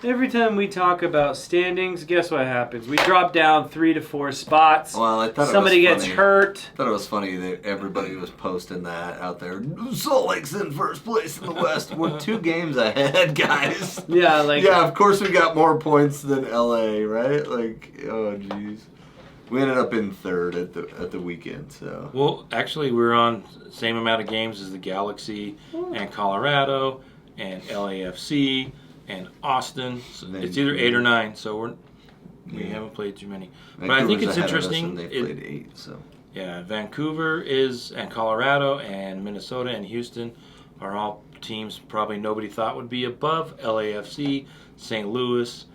Every time we talk about standings, guess what happens? We drop down 3 to 4 spots.
Well, I thought
somebody gets hurt.
I thought it was funny that everybody was posting that out there. Salt Lake's in first place in the West. We're 2 games ahead, guys.
Yeah,
yeah. Of course, we got more points than LA, right? Like, oh jeez. We ended up in 3rd at the weekend. So.
Well, actually, we're on the same amount of games as the Galaxy and Colorado and LAFC. And Austin, so it's either 8 or 9, so we haven't played too many. But I think it's interesting.
They played 8, so
yeah, Vancouver and Colorado and Minnesota and Houston are all teams probably nobody thought would be above LAFC, St. Louis,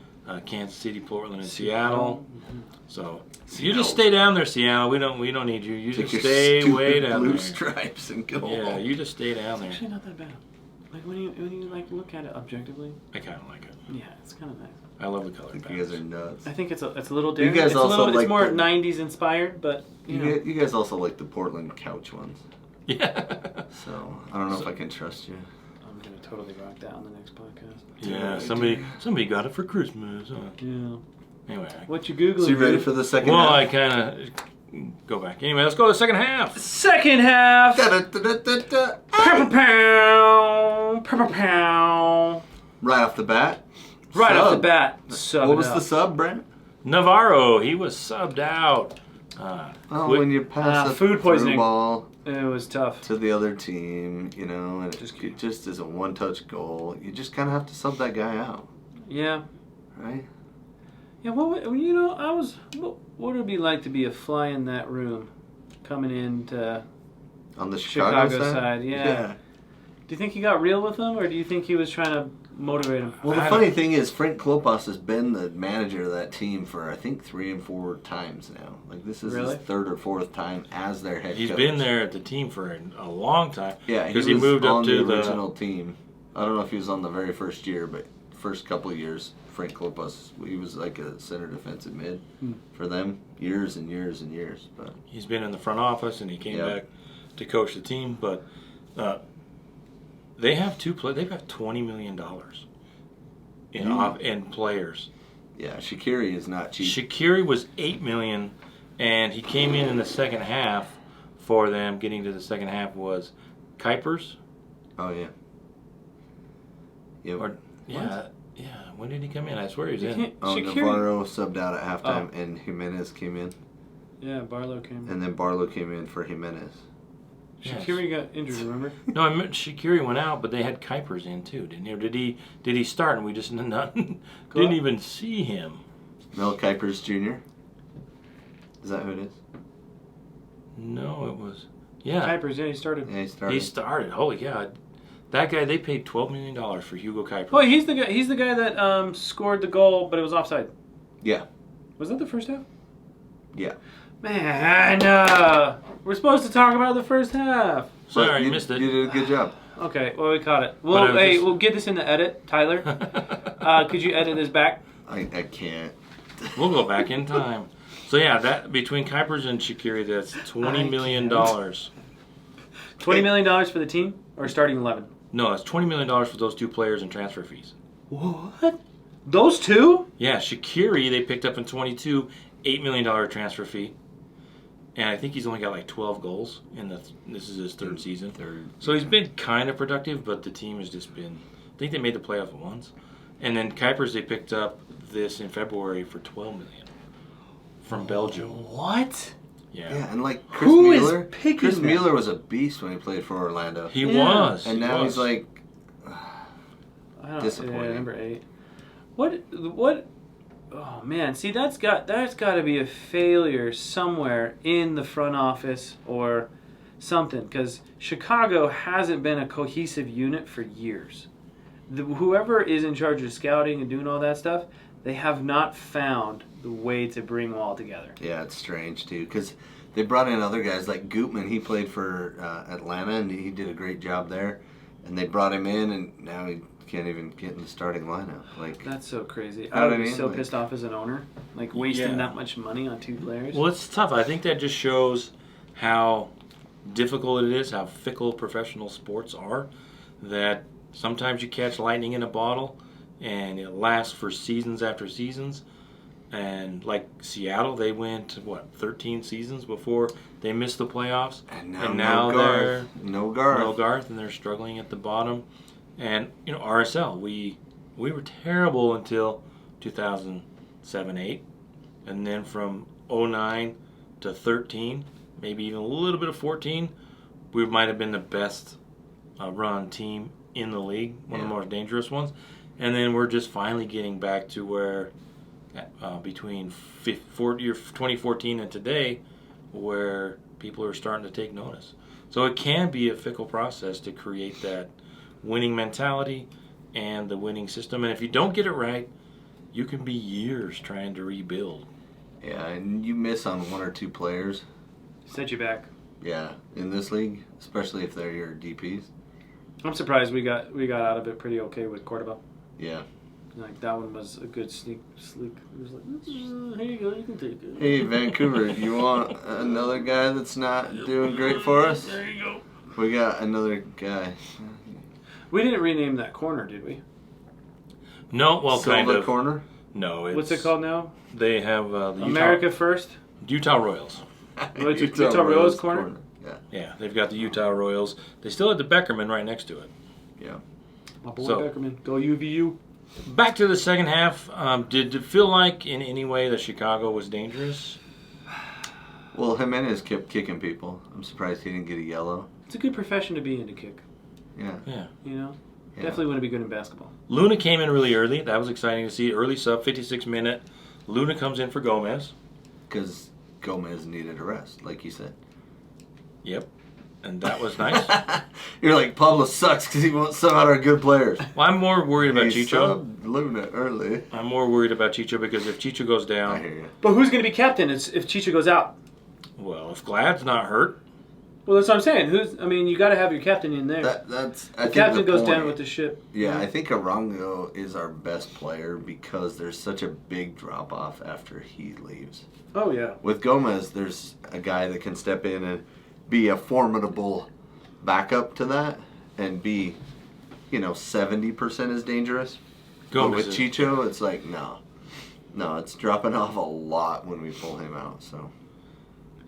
Kansas City, Portland, and Seattle. So you just stay down there, Seattle. We don't need you. You just stay way down there.
Blue stripes and go.
Yeah, you just stay down there.
It's actually not that bad. Like when you like look at it objectively,
I kind of like it.
Yeah, it's kind of nice.
I love the color.
You guys are nuts.
I think it's a little different.
You guys
it's more 90s inspired, but
you guys also like the Portland couch ones.
Yeah.
So I don't know if I can trust you.
I'm gonna totally rock that on the next podcast.
Yeah, somebody got it for Christmas. Huh?
Yeah.
Anyway,
what you googling?
So you ready for the second half?
Well, I kind of go back. Anyway, let's go to the second half.
Second half.
Right off the bat.
Off the bat.
What was the sub, Brent?
Navarro. He was subbed out.
When you pass a
food poisoning
ball,
it was tough
to the other team, and it just is a one-touch goal. You just kind of have to sub that guy out.
Yeah.
Right.
Yeah. What would it be like to be a fly in that room, coming into
on the Chicago
side? Yeah. Do you think he got real with them, or do you think he was trying to motivate him?
Well, the funny thing is, Frank Klopas has been the manager of that team for, I think, 3 and 4 times now. Like, this is his 3rd or 4th time as their head coach.
He's been there at the team for a long time.
Yeah,
because he moved up to
the original team. I don't know if he was on the very first year, but first couple of years, Frank Klopas, he was like a center defensive mid for them, years and years and years. But
he's been in the front office, and he came back to coach the team. But they have they've got $20 million in players.
Yeah, Shaqiri is not cheap.
Shaqiri was $8 million, and he came in the second half for them. Getting to the second half was Kuipers.
Oh yeah.
Yeah. When did he come in? I swear he was in.
Navarro subbed out at halftime, and Jimenez came in.
Yeah, Barlow came in.
And then Barlow came in for Jimenez.
Shaqiri got injured, remember?
No, I meant Shaqiri went out, but they had Kuipers in too, didn't he? Or did he start and we just didn't even see him?
Mel Kuipers Jr. Is that who it is?
No, it was
Kuipers. Yeah, he started.
Yeah,
he started. Holy cow! That guy, they paid $12 million for Hugo Kuipers.
Oh, he's the guy. He's the guy that scored the goal, but it was offside.
Yeah.
Was that the first half?
Yeah.
Man, we're supposed to talk about the first half.
Sorry,
you
missed it.
You did a good job.
Okay, well, we caught it. Well, hey, we'll get this in the edit. Tyler, could you edit this back?
I can't.
We'll go back in time. So yeah, that between Kuipers and Shaqiri, that's $20 million.
$20 million for the team or starting 11?
No, that's $20 million for those two players and transfer fees.
What? Those two?
Yeah, Shaqiri they picked up in 22, $8 million transfer fee. And I think he's only got like 12 goals this is his third season. So he's been kind of productive, but the team has just been, I think they made the playoffs once. And then Kuipers they picked up this in February for $12 million from Belgium.
What?
Yeah.
Yeah, and like Chris
Who is
Mueller.
picking
Chris
that?
Mueller was a beast when he played for Orlando.
He was.
And now he's like
I don't
disappointing.
Yeah, number 8. What? Oh man, see that's got to be a failure somewhere in the front office or something because Chicago hasn't been a cohesive unit for years. Whoever is in charge of scouting and doing all that stuff, they have not found the way to bring them all together.
Yeah, it's strange too because they brought in other guys like Gutman. He played for Atlanta and he did a great job there. And they brought him in, and now he can't even get in the starting lineup. Like
That's so crazy.
know
I
what
would
I
be
mean?
so
Like-
pissed off as an owner, like wasting
Yeah.
that much money on 2 players.
Well, it's tough. I think that just shows how difficult it is, how fickle professional sports are, that sometimes you catch lightning in a bottle and it lasts for seasons after seasons. And like Seattle, they went, 13 seasons before they missed the playoffs.
and
now
no
they're
Garth. No Garth.
no Garth, and they're struggling at the bottom. And, RSL, we were terrible until 2007-8. And then from 09 to 13, maybe even a little bit of 14, we might have been the best run team in the league, one of the most dangerous ones. And then we're just finally getting back to where between 2014 and today, where people are starting to take notice. So it can be a fickle process to create that winning mentality and the winning system. And if you don't get it right, you can be years trying to rebuild.
Yeah, and you miss on 1 or 2 players.
Set you back.
Yeah, in this league, especially if they're your DPs.
I'm surprised we got out of it pretty okay with Cordoba.
Yeah.
Like that one was a good sleek. It was like, here you go, you can take it.
Hey, Vancouver, you want another guy that's not doing great for us?
There you go.
We got another guy.
We didn't rename that corner, did we?
No, well, kind
Silva
of.
corner.
No, it's,
What's it called now?
They have the
America First.
Utah Royals.
Utah Royals corner?
Yeah.
Yeah, they've got the Utah Royals. They still have the Beckerman right next to it.
Yeah.
My boy
So-
Beckerman. Go UVU.
Back to the second half. Did it feel like in any way that Chicago was dangerous?
Well, Jimenez kept kicking people. I'm surprised he didn't get a yellow.
It's a good profession to be in to kick.
Yeah.
Yeah.
You know?
Yeah.
Definitely want to be good in basketball.
Luna came in really early. That was exciting to see. Early sub, 56 minute. Luna comes in for Gomez.
Because Gomez needed a rest, like you said.
Yep. And that was nice.
You're like, Pablo sucks because he won't sub out our good players.
Well, I'm more worried about
He
Chicho.
subbed Luna early.
I'm more worried about Chicho because if Chicho goes
I
down,
hear you.
But who's going to be captain if CHICHO goes out?
well, if Glad's not hurt,
Well, that's what I'm saying. You got to have your captain in there.
That's I
the
think
captain
the
goes
point.
down with the ship.
Yeah, I think Arango is our best player because there's such a big drop off after he leaves.
Oh, yeah.
With Gomez, there's a guy that can step in and be a formidable backup to that and be, 70% as dangerous. But
Gomez
with
is-
Chicho, it's like, no, it's dropping off a lot when we pull him out. So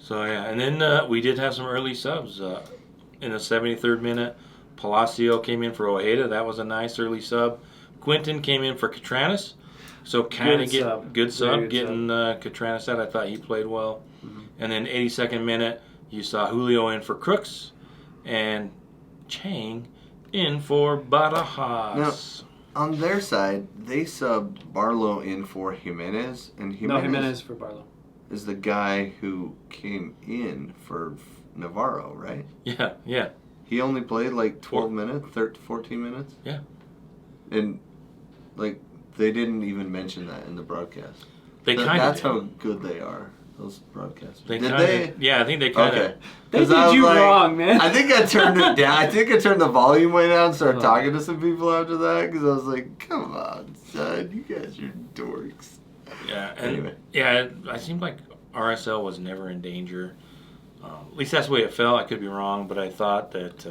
So yeah, and then we did have some early subs in the 73rd minute. Palacio came in for Ojeda. That was a nice early sub. Quinton came in for Catranis. So kind of
Good sub.
good sub
Very good
getting Catranis out. I thought he played well.
Mm-hmm.
And then 82nd minute, you saw Julio in for Crooks and Chang in for Barajas.
on their side, they subbed Barlow in for Jimenez, and
No, Jimenez for Barlow.
is the guy who came in for Navarro, right?
Yeah.
He only played like 12 minutes, 14 minutes?
Yeah.
And, they didn't even mention that in the broadcast.
They kind
That's
of
how good they are. those broadcasters?
They
Did
kinda,
they?
Yeah, I think they kind of.
Okay.
They
'Cause
did
I was
you
like-
wrong, man.
I think I turned it down. I think I turned the volume way down and started
Oh.
talking to some people after that because I was like, come on, son, you guys are dorks.
Yeah. And,
Anyway.
Yeah, I seemed like RSL was never in danger. At least that's the way it felt. I could be wrong, but I thought that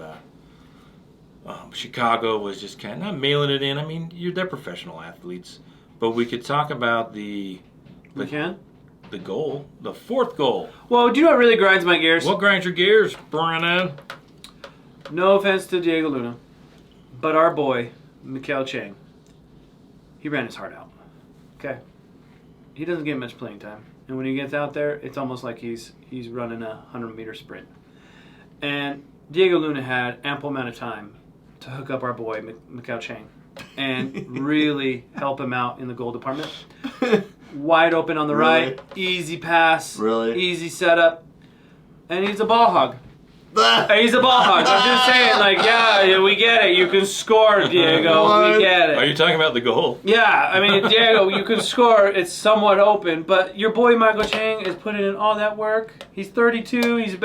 Chicago was just kind of not mailing it in. I mean, they're professional athletes, but we could talk about the goal, the fourth goal.
Well, do you know what really grinds my gears?
What grinds your gears, Bruno?
No offense to Diego Luna, but our boy, Mikhail Chang, he ran his heart out. Okay? He doesn't get much playing time. And when he gets out there, it's almost like he's running a 100-meter sprint. And Diego Luna had ample amount of time to hook up our boy, Mikhail Chang, and really help him out in the goal department. Wide open on the right, easy pass, easy setup, and he's a ball hog. He's a ball hog. I'm just saying, like, yeah, we get it. You can score, Diego. We get it.
Are you talking about the goal?
Yeah, I mean, Diego, you can score. It's somewhat open, but your boy Michael Chang is putting in all that work. He's 32. He's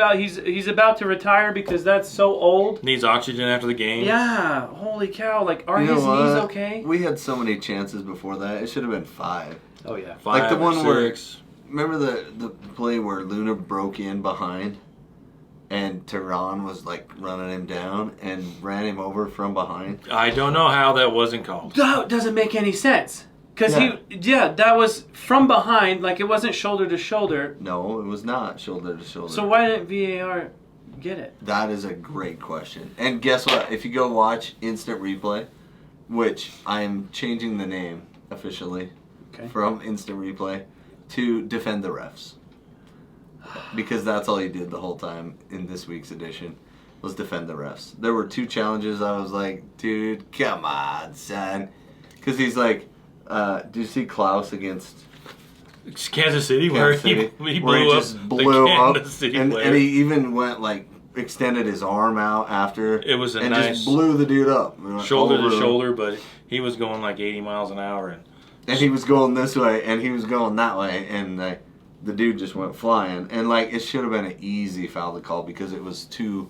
about to retire because that's so old.
Needs oxygen after the game.
Yeah, holy cow! Like, are
You know
his
what?
knees okay?
We had so many chances before that. It should have been 5.
Oh yeah.
5
like the
or
one where
6.
remember the play where Luna broke in behind and Tehran was like running him down and ran him over from behind.
I don't know how that wasn't called.
That doesn't make any sense. Because that was from behind, like it wasn't shoulder to shoulder.
No, it was not shoulder to shoulder.
So why didn't VAR get it?
That is a great question. And guess what? If you go watch Instant Replay, which I'm changing the name officially from Instant Replay to Defend the Refs. Because that's all he did the whole time in this week's edition was defend the refs. There were 2 challenges. I was like, dude, come on, son. Because he's like, do you see Klaus against
It's Kansas City,
Kansas
where
City,
he
where
blew
he
up
just blew
the
up,
Kansas City
and
player.
he even went like extended his arm out after.
It was a
and
nice
just blew the dude up
shoulder
over
to
him.
shoulder, but he was going like 80 miles an hour.
And he was going this way, and he was going that way, and the dude just went flying. And like it should have been an easy foul to call because it was too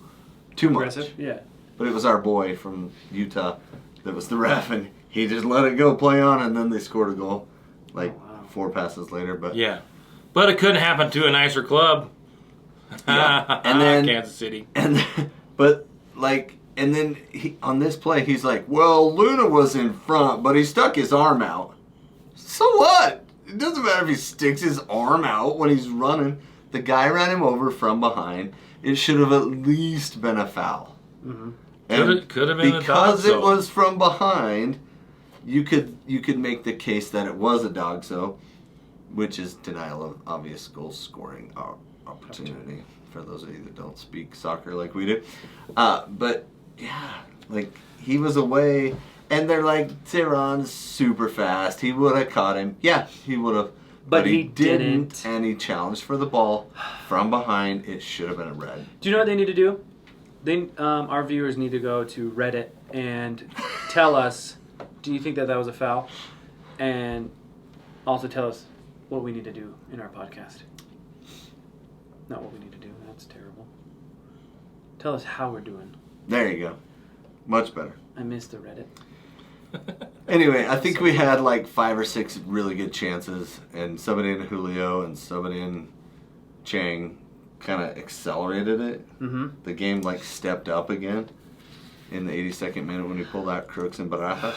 Aggressive?
much.
Yeah.
But it was our boy from Utah that was the ref, and he just let it go, play on, and then they scored a goal, like 4 passes later. But
Yeah. But it couldn't happen to a nicer club.
Yeah. And then
Kansas City.
But then on this play, he's like, well, Luna was in front, but he stuck his arm out. So what? It doesn't matter if he sticks his arm out when he's running. The guy ran him over from behind. It should have at least been a foul.
Mm-hmm.
And
Could have been a
because
dog
it was from behind, you could make the case that it was a dog so, which is denial of obvious goal scoring opportunity for those of you that don't speak soccer like we do. But yeah, like he was away, and they're like, Tehran's super fast. He would have caught him. Yeah, he would have. But he didn't, and he challenged for the ball from behind. It should have been a red.
Do you know what they need to do? Our viewers need to go to Reddit and tell us, do you think that was a foul? And also tell us what we need to do in our podcast. Not what we need to do. That's terrible. Tell us how we're doing.
There you go. Much better.
I missed the Reddit.
Anyway, I think we had like 5 or 6 really good chances, and somebody in Julio and somebody in Chang kind of accelerated it.
Mm-hmm.
The game like stepped up again in the 82nd minute when we pulled out Crooks and Barajas.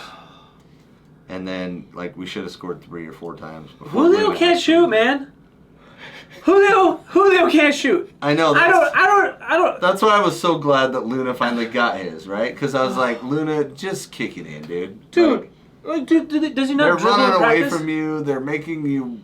And then like we should have scored 3 or 4 times.
Julio can't shoot, man. Julio can't shoot.
I know.
I don't.
That's why I was so glad that Luna finally got his, right? Because I was like, Luna, just kick it in, dude.
Dude, does he not
They're
dribble in
running away
practice?
from you. They're making you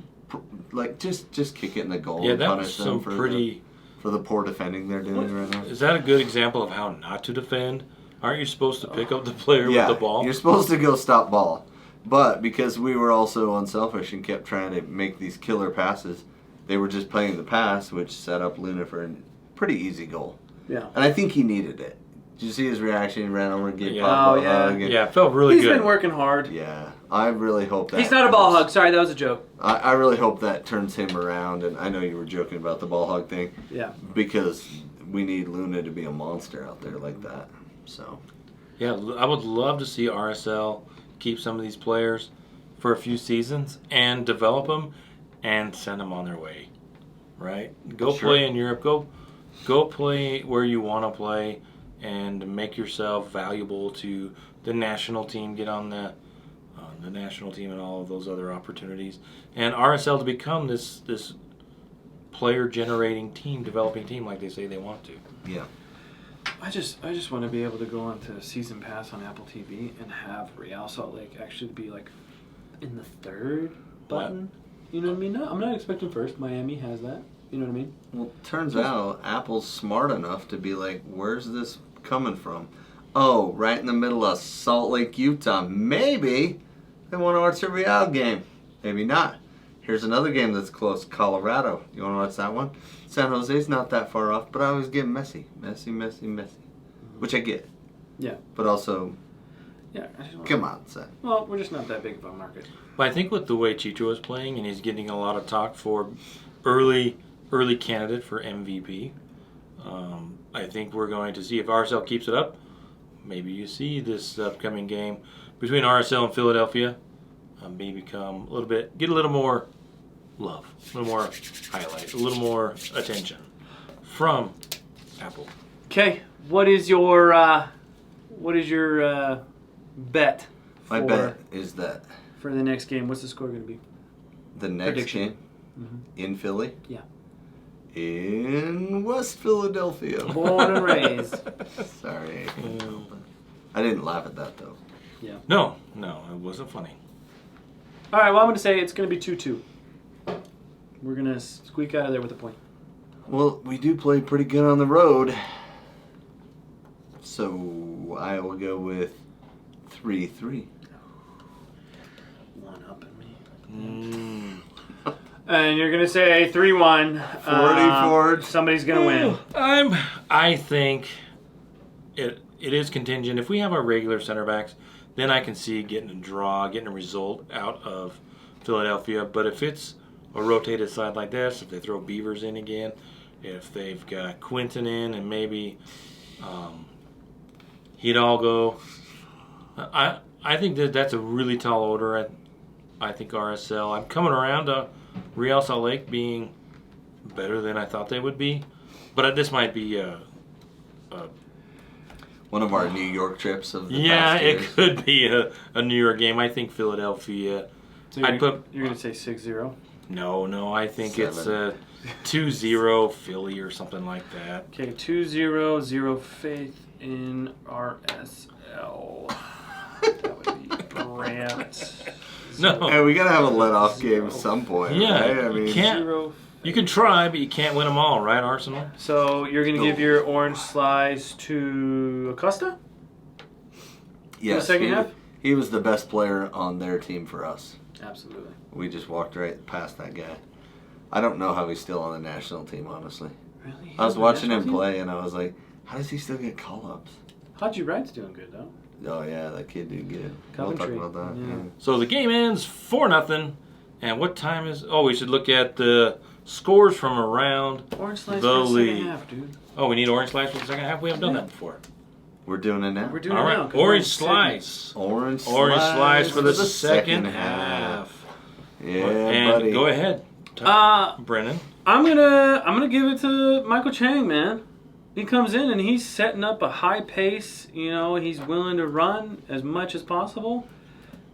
like just kick it in the goal.
Yeah,
and
that
punish
was
them
some
for
pretty.
for the poor defending they're doing right now.
Is that a good example of how not to defend? Aren't you supposed to pick up the player with the ball?
You're supposed to go stop ball, but because we were also unselfish and kept trying to make these killer passes, they were just playing the pass, which set up Luna for a pretty easy goal.
Yeah.
And I think he needed it. Did you see his reaction? He ran over and gave
Yeah.
Papa a
Oh, yeah.
hug. and-
Yeah, it felt really
He's
good.
been working hard.
Yeah, I really hope that.
He's not a ball hug. Sorry, that was a joke.
I really hope that turns him around, and I know you were joking about the ball hug thing,
Yeah.
because we need Luna to be a monster out there like that. So,
Yeah, I would love to see RSL keep some of these players for a few seasons and develop them and send them on their way. Right? Go
Sure.
play in Europe. Go play where you want to play and make yourself valuable to the national team. Get on the national team and all of those other opportunities. And RSL to become this player generating team, developing team like they say they want to.
yeah.
I just want to be able to go onto Season Pass on Apple TV and have Real Salt Lake actually be like in the third button. You know what I mean? No, I'm not expecting first. Miami has that. You know what I mean?
Well, turns out Apple's smart enough to be like, where's this coming from? Oh, right in the middle of Salt Lake, Utah. Maybe they want to watch a Real game. Maybe not. Here's another game that's close, Colorado. You want to watch that one? San Jose's not that far off, but I always get messy. Which I get.
Yeah.
But also,
Yeah. I just want
come on, son.
Well, we're just not that big of a market.
But I think with the way CHICHO is playing, and he's getting a lot of talk for early candidate for MVP, I think we're going to see if RSL keeps it up. Maybe you see this upcoming game between RSL and Philadelphia maybe become get a little more love, a little more highlight, a little more attention from Apple.
Okay, what is your bet?
My bet is that
for the next game. What's the score going to be?
the next
Prediction.
game in Philly,
Yeah.
in West Philadelphia.
Born and raised.
Sorry. I didn't laugh at that, though.
No, it wasn't funny.
All right, well, I'm going to say it's going to be 2-2. We're going to squeak out of there with a point.
Well, we do play pretty good on the road. So I will go with 3-3.
One up at me.
Mm.
And you're going to say 3-1.
44.
Somebody's going to win.
I think it is contingent. If we have our regular center backs, then I can see getting a draw, getting a result out of Philadelphia. But if it's a rotated side like this, if they throw Beavers in again, if they've got Quinton in and maybe Hidalgo, I think that's a really tall order. I think RSL. I'm coming around to Real Salt Lake being better than I thought they would be, but this might be
One of our New York trips of the
yeah,
past
it
years.
could be a New York game. I think Philadelphia.
So
I'd put
you're going to say 6-0?
no. I think
7.
it's a 2-0 Philly or something like that.
Okay, 2-0, 0 faith in RSL. That would be Brant.
No,
Hey, we gotta have a let-off game at some point.
Yeah,
right? I mean,
you can't.
0.
You can try, but you can't win them all, right, Arsenal?
So you're going to give your orange slice to Acosta?
yes,
second half?
He was the best player on their team for us.
Absolutely.
We just walked right past that guy. I don't know how he's still on the national team, honestly.
Really?
I was watching him play, and I was like, how does he still get call-ups?
Haji Wright's doing good, though.
Oh, yeah, that kid did good.
Coventry.
We'll talk about that.
Yeah.
Yeah.
So the game ends 4-0. And what time is? Oh, we should look at the scores from around.
Orange slice
The
for the
league.
second half, dude.
Oh, we need orange slice for the second half. We haven't done that before.
We're doing it now?
We're doing
All
it
right,
now. 'cause we're
orange
in segments.
slice.
Orange
Slice for the second half.
Yeah,
And
buddy.
go ahead, Brennan.
I'm gonna give it to Michael Chang, man. He comes in and he's setting up a high pace. You know, he's willing to run as much as possible.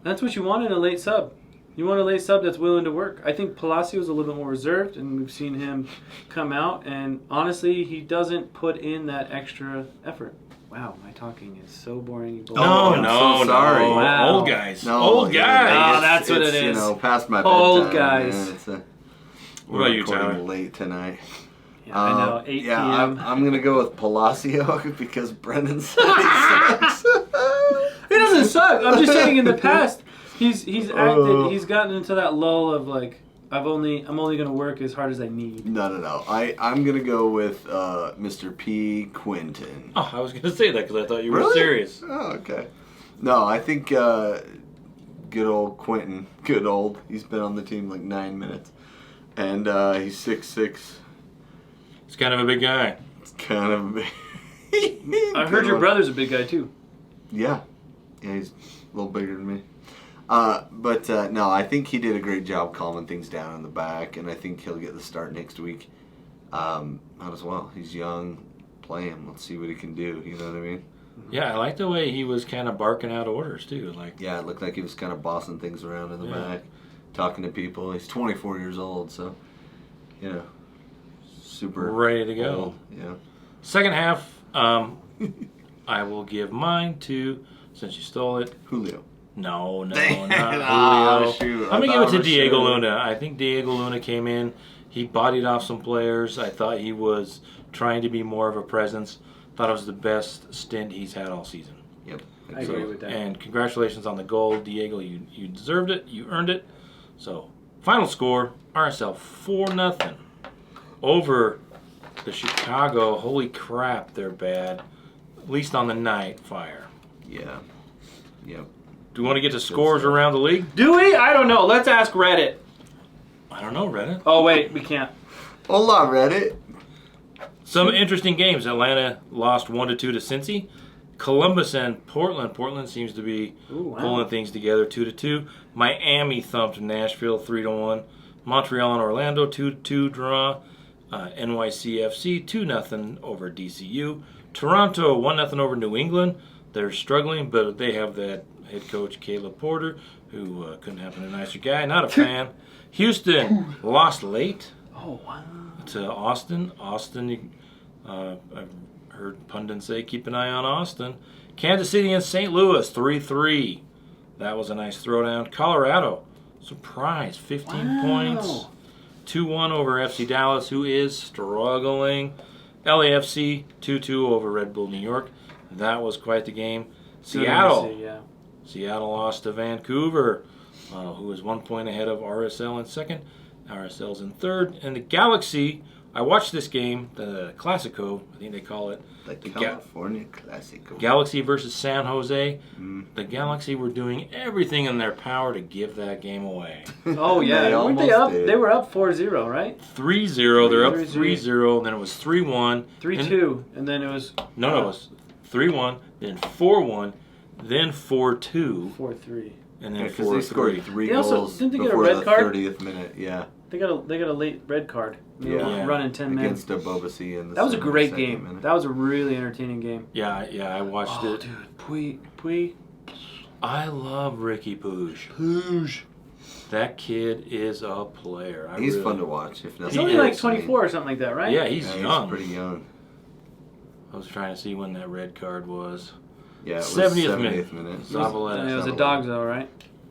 That's what you want in a late sub. You want a late sub that's willing to work. I think Palacios a little bit more reserved, and we've seen him come out. And honestly, he doesn't put in that extra effort. Wow, my talking is so boring. You both-
Oh, I'm so sorry.
Wow.
Old guys.
No,
Old
yeah,
guys.
Oh, that's what
it's,
it is.
You know, past my bedtime.
Old guys.
Man. It's
What
we're
about you,
recording
Tyler?
late tonight.
Yeah, I know. 8
yeah,
p.m.
I'm going to go with Palacio because Brennan said he sucks.
He doesn't suck. I'm just saying in the past, he's acted.
Oh.
He's gotten into that lull of like I'm only gonna work as hard as I need.
No. I'm gonna go with Mr. P. Quinton.
Oh, I was going to say that because I thought you were
Really?
serious.
Oh, okay. No, I think good old Quinton. Good old. He's been on the team like 9 minutes, and he's 6'6".
He's kind of a big guy.
It's kind of big.
I heard your brother's a big guy too.
Yeah, he's a little bigger than me. But no, I think he did a great job calming things down in the back, and I think he'll get the start next week. Might as well. He's young. Play him. Let's see what he can do. You know what I mean?
Yeah, I like the way he was kind of barking out orders too. Like,
Yeah, it looked like he was kind of bossing things around in the
Yeah.
back, talking to people. He's 24 years old, so, super
ready to go.
old. Yeah.
Second half, I will give mine to, since you stole it.
Julio.
No,
Dang.
not
Oh,
Julio.
shoot.
I'm going to
I
give it to
thought
Diego
for sure.
Luna. I think Diego Luna came in. He bodied off some players. I thought he was trying to be more of a presence. Thought it was the best stint he's had all season.
Yep.
I agree with that.
And congratulations on the goal, Diego. You deserved it. You earned it. So, final score, RSL 4-0 over the Chicago. Holy crap, they're bad. At least on the night, Fire.
Yeah. Yep.
Do we want to get to scores
stuff.
around the league?
Do we? I don't know. Let's ask Reddit.
I don't know, Reddit.
Oh wait, we can't.
Hola, Reddit.
Some interesting games. Atlanta lost 1-2 to Cincy. Columbus and Portland. Portland seems to be
Ooh, wow.
pulling things together 2-2. Miami thumped Nashville 3-1. Montreal and Orlando 2-2 draw. NYCFC 2-0 over DCU. Toronto 1-0 over New England. They're struggling, but they have that head coach Caleb Porter, who couldn't happen to a nicer guy. Not a fan. Houston lost late
Oh wow.
to Austin. Austin, I've heard pundits say keep an eye on Austin. Kansas City and St. Louis 3-3. That was a nice throwdown. Colorado, surprise, 15 points. 2-1 over FC Dallas, who is struggling. LAFC 2-2 over Red Bull New York. That was quite the game. Seattle.
Yeah.
Seattle lost to Vancouver, who is 1 point ahead of RSL in second. RSL's in third. And the Galaxy, I watched this game, the Classico, I think they call it.
The
The
California Classico.
Galaxy versus San Jose.
Mm.
The Galaxy were doing everything in their power to give that game away.
Oh yeah.
They
Weren't they
almost
up?
did.
They were up 4-0, right?
3-0, they're up
3-0.
3-0, then it was 3-1.
3-2, and then it was
No, it was 3-1, then 4-1, then 4-2,
4-3.
and
Yeah,
then
'cause they scored
4-3.
3
They also-
goals
didn't they get a
before
red
the
card?
30th minute. Yeah.
They got a late red card. They were
Yeah.
running 10 men.
Against Bobasi in the
That was a
72nd
great game.
minute.
That was a really entertaining game.
Yeah, I watched
Oh,
it.
dude, Pui.
I love Ricky Pooge.
Pooge.
That kid is a player.
He's
really,
fun to watch. If
He's
nothing
only
is.
like 24 or something like that, right?
Yeah, he's
Yeah,
young.
pretty young.
I was trying to see when that red card was.
Yeah, it was
70th
70th
minute.
minute.
Zavaleta.
It was a
Zavaleta.
dog though, right?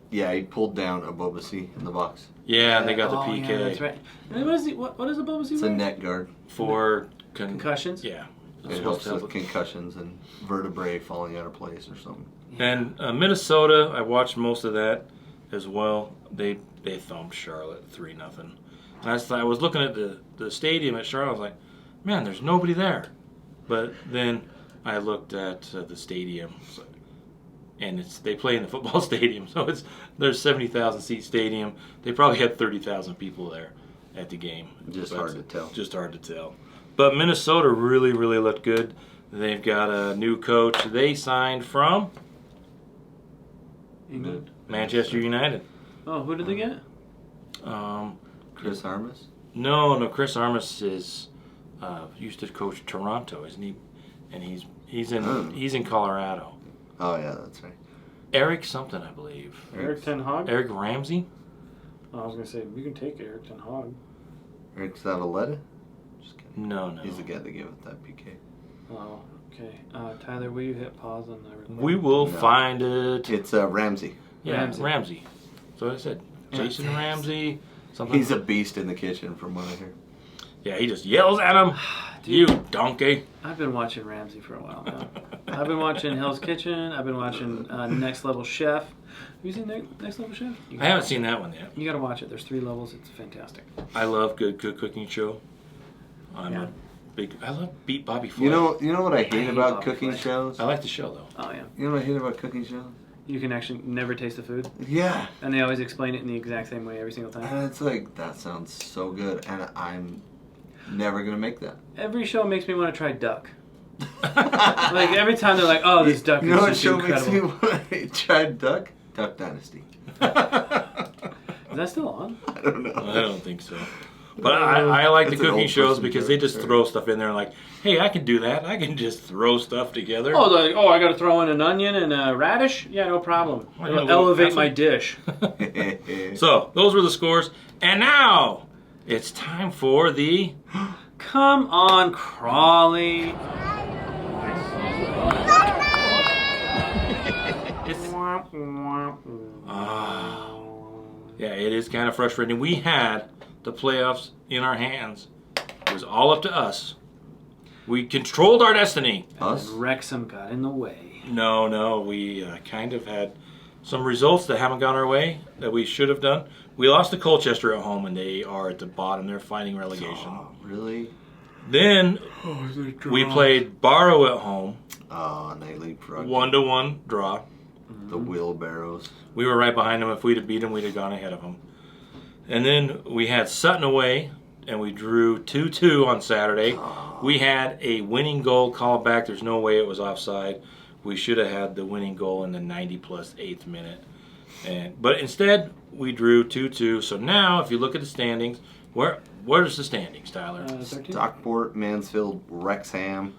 Yeah, he pulled down a Bobasi in the box.
Yeah, and they got the
Oh,
PK
yeah, that's right. And what is he? What is a Bubba
It's a net guard.
for
Concussions?
Yeah,
It
It's
helps
supposed to
with
help.
concussions and vertebrae falling out of place or something.
And Minnesota, I watched most of that as well. They thumped Charlotte 3-0. And I was looking at the stadium at Charlotte. I was like, man, there's nobody there. But then I looked at the stadium, and they play in the football stadium, so there's 70,000 seat stadium. They probably had 30,000 people there at the game.
Just
But
hard to tell.
Just hard to tell. But Minnesota really, really looked good. They've got a new coach. They signed from
England.
Manchester United.
Oh, who did they get?
Chris Armas?
No, Chris Armas is used to coach Toronto, isn't he? And he's in Colorado.
Oh, yeah, that's right.
Eric something, I believe.
Eric Ten Hag?
Eric Ramsey?
Oh, I was going to say, we can take Eric Ten Hag.
Eric Zavaleta? Just kidding.
No.
He's the guy that gave it that PK.
Oh, okay. Tyler, will you hit pause on the recording?
We will
No.
find it.
It's Ramsey.
Yeah, Ramsey. So I said Jason Ramsey. Something.
He's a beast in the kitchen, from what I hear.
Yeah, he just yells at him. You donkey.
I've been watching Ramsey for a while now. I've been watching Hell's Kitchen. I've been watching Next Level Chef. you seen Next Level Chef?
I haven't seen that one yet.
You gotta watch it. There's 3 levels. It's fantastic.
I love good cooking show. I love Beat Bobby Flay.
You know what I hate about
Bobby
cooking
Flay.
shows?
I like the show though.
Oh yeah.
You know what I hate about cooking shows?
You can actually never taste the food,
Yeah.
and they always explain it in the exact same way every single time.
And it's like, that sounds so good, and I'm never going to make that.
Every show makes me want to try duck. Like every time they're like, "Oh, this duck
You know what
is just
show
incredible."
makes me want to try Duck? Duck Dynasty.
Is that still on?
I don't know.
I don't think so. But I like the
That's an
cooking
old
shows
person
because
joke,
they just
sorry.
throw stuff in there like, hey, I can do that. I can just throw stuff together.
Oh, I got to throw in an onion and a radish? Yeah, no problem.
Oh, yeah,
It'll
well,
elevate
that's
my
what-
dish.
So, those were the scores. And now, it's time for the...
Come on, Crawley.
Yeah, it is kind of frustrating. We had the playoffs in our hands. It was all up to us. We controlled our destiny.
Us?
And Wrexham got in the way.
No, we kind of had some results that haven't gone our way that we should have done. We lost to Colchester at home, and they are at the bottom. They're fighting relegation.
Oh, really?
Then we played Barrow at home,
Oh, and they leapfrogged
1-1 draw.
the wheelbarrows.
We were right behind them. If we'd have beat them, we'd have gone ahead of them. And then we had Sutton away, and we drew 2-2 on Saturday. We had a winning goal called back. There's no way it was offside. We should have had the winning goal in the 90-plus 8th minute. But instead, we drew 2-2. So now, if you look at the standings, where's the standings, Tyler?
13?
Stockport, Mansfield, Wrexham,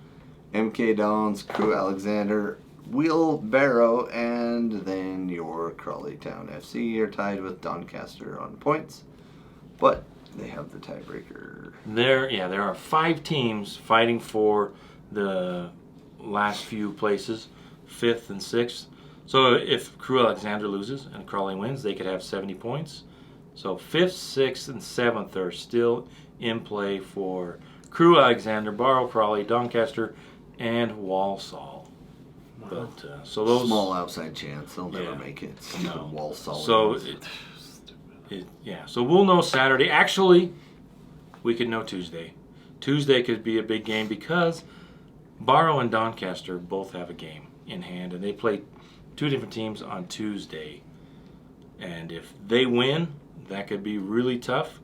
MK Dons, Crew Alexander, Wheelbarrow, and then your Crawley Town FC are tied with Doncaster on points. But they have the tiebreaker.
There are 5 teams fighting for the last few places, 5th and 6th. So if Crew Alexander loses and Crawley wins, they could have 70 points. So 5th, 6th, and 7th are still in play for Crew Alexander, Barrow, Crawley, Doncaster, and Walsall. But so those
Small outside chance. They'll never
Yeah.
make it. Stupid
No.
Walsall.
So so we'll know Saturday. Actually, we could know Tuesday. Tuesday could be a big game because Barrow and Doncaster both have a game in hand, and they play 2 different teams on Tuesday. And if they win, that could be really tough.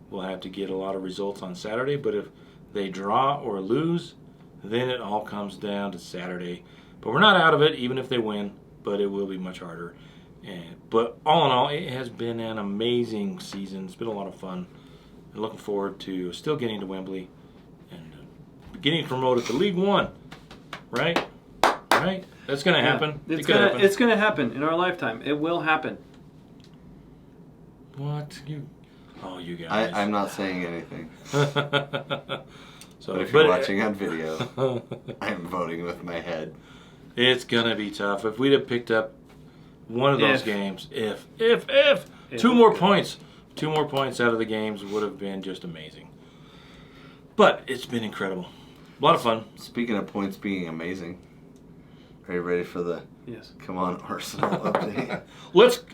We'll have to get a lot of results on Saturday, but if they draw or lose, then it all comes down to Saturday. But we're not out of it, even if they win, but it will be much harder. But all in all, it has been an amazing season. It's been a lot of fun. I'm looking forward to still getting to Wembley and getting promoted to League One. Right? That's going to happen.
It's
It could happen.
gonna happen in our lifetime. It will happen.
What? You guys.
I'm not saying anything.
So,
But if you're watching on video, I'm voting with my head.
it's gonna be tough. If we'd have picked up one of those games, if 2 more points out of the games would have been just amazing. But it's been incredible. A lot of fun.
Speaking of points being amazing, are you ready for the
Yes.
Come On Arsenal update?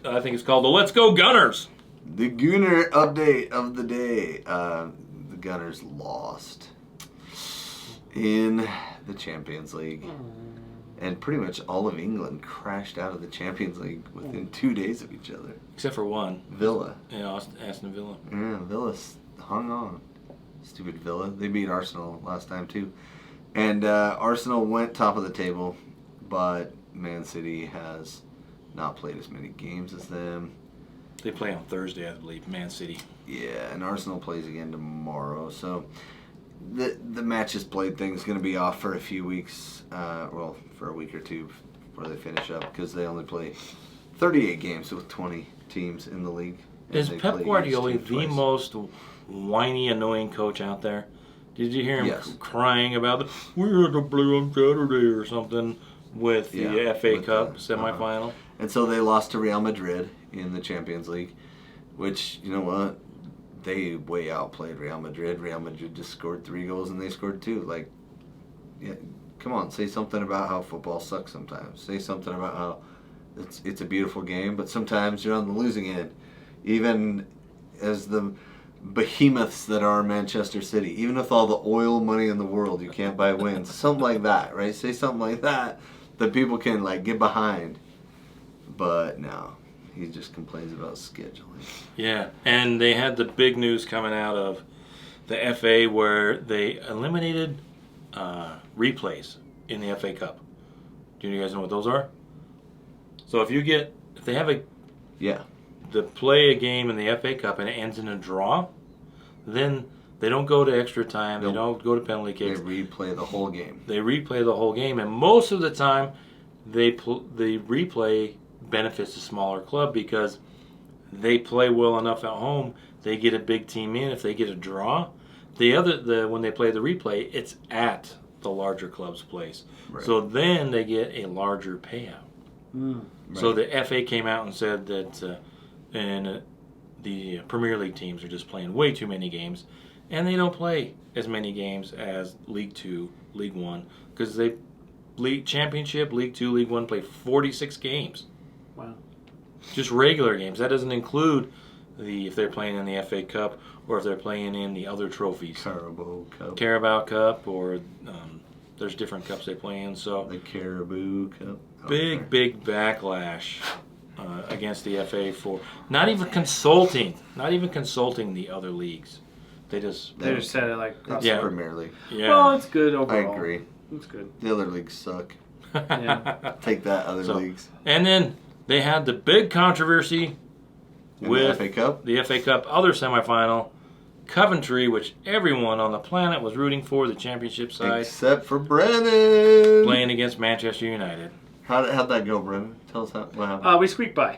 I think it's called the Let's Go Gunners.
The Gunner update of the day. The Gunners lost in the Champions League. And pretty much all of England crashed out of the Champions League within 2 days of each other.
Except for one.
Villa.
Yeah, Aston Villa.
Yeah, Villa hung on. Stupid Villa. They beat Arsenal last time too. And Arsenal went top of the table, but Man City has not played as many games as them.
They play on Thursday, I believe, Man City.
Yeah, and Arsenal plays again tomorrow. So the matches played thing's going to be off for a few weeks. Well, for a week or two before they finish up, because they only play 38 games with 20 teams in the league.
Is
They
Pep
play each
Guardiola
team
the
twice.
most whiny, annoying coach out there? Did you hear him
Yes.
crying about we had to play on Saturday or something with the
Yeah,
FA
with
Cup
the-
semifinal?
And so they lost to Real Madrid in the Champions League, which, you know what? They way outplayed Real Madrid. Real Madrid just scored 3 goals and they scored 2. Like, yeah, come on, say something about how football sucks sometimes. Say something about how it's a beautiful game, but sometimes you're on the losing end. Even as the behemoths that are Manchester City, even with all the oil money in the world, you can't buy wins. Something like that, right? Say something like that people can like get behind. But no, he just complains about scheduling.
Yeah, and they had the big news coming out of the FA where they eliminated replays in the FA Cup. Do you guys know what those are? So if they have to play a game in the FA Cup and it ends in a draw, then they don't go to extra time. They don't go to penalty kicks.
They replay the whole game.
They replay the whole game, and most of the time, the replay benefits the smaller club because they play well enough at home. They get a big team in. If they get a draw, when they play the replay, it's at the larger club's place.
Right.
So then they get a larger payout.
Mm.
So the FA came out and said that the Premier League teams are just playing way too many games, and they don't play as many games as League 2, League 1, because Championship, League 2, League 1 play 46 games.
Wow.
Just regular games. That doesn't include if they're playing in the FA Cup or if they're playing in the other trophies. Carabao Cup, or there's different cups they play in. So
the Caribou Cup.
Big backlash against the FA for not even consulting the other leagues. They just
said it like
it's Premier League.
Yeah.
Well, it's good overall.
I agree.
It's good.
The other leagues suck.
Yeah.
Take that, other leagues.
And then they had the big controversy with
the FA Cup.
The FA Cup other semifinal, Coventry, which everyone on the planet was rooting for, the championship side,
except for Brennan,
playing against Manchester United.
How'd that go, Brennan? Tell us what happened.
We squeaked by.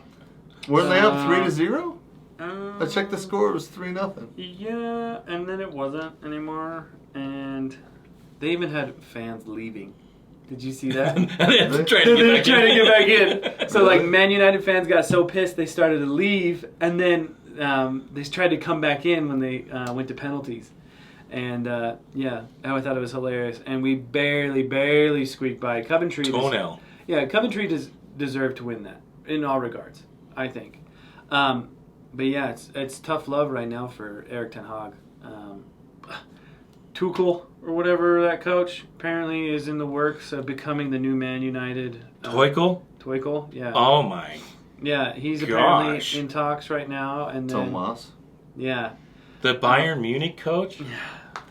Weren't they up 3-0? I checked the score. It was 3-0.
Yeah, and then it wasn't anymore, and they even had fans leaving. Did you see that?
They tried to get back in.
So like Man United fans got so pissed they started to leave, and then they tried to come back in when they went to penalties. And I thought it was hilarious. And we barely squeaked by. Coventry.
Toenail.
Coventry deserved to win that in all regards, I think. But yeah, it's tough love right now for Erik ten Hag. Tuchel or whatever, that coach, apparently is in the works of becoming the new Man United. Tuchel, yeah.
Oh my.
Yeah, he's apparently in talks right now. And then,
Tomas.
Yeah.
The Bayern Munich coach?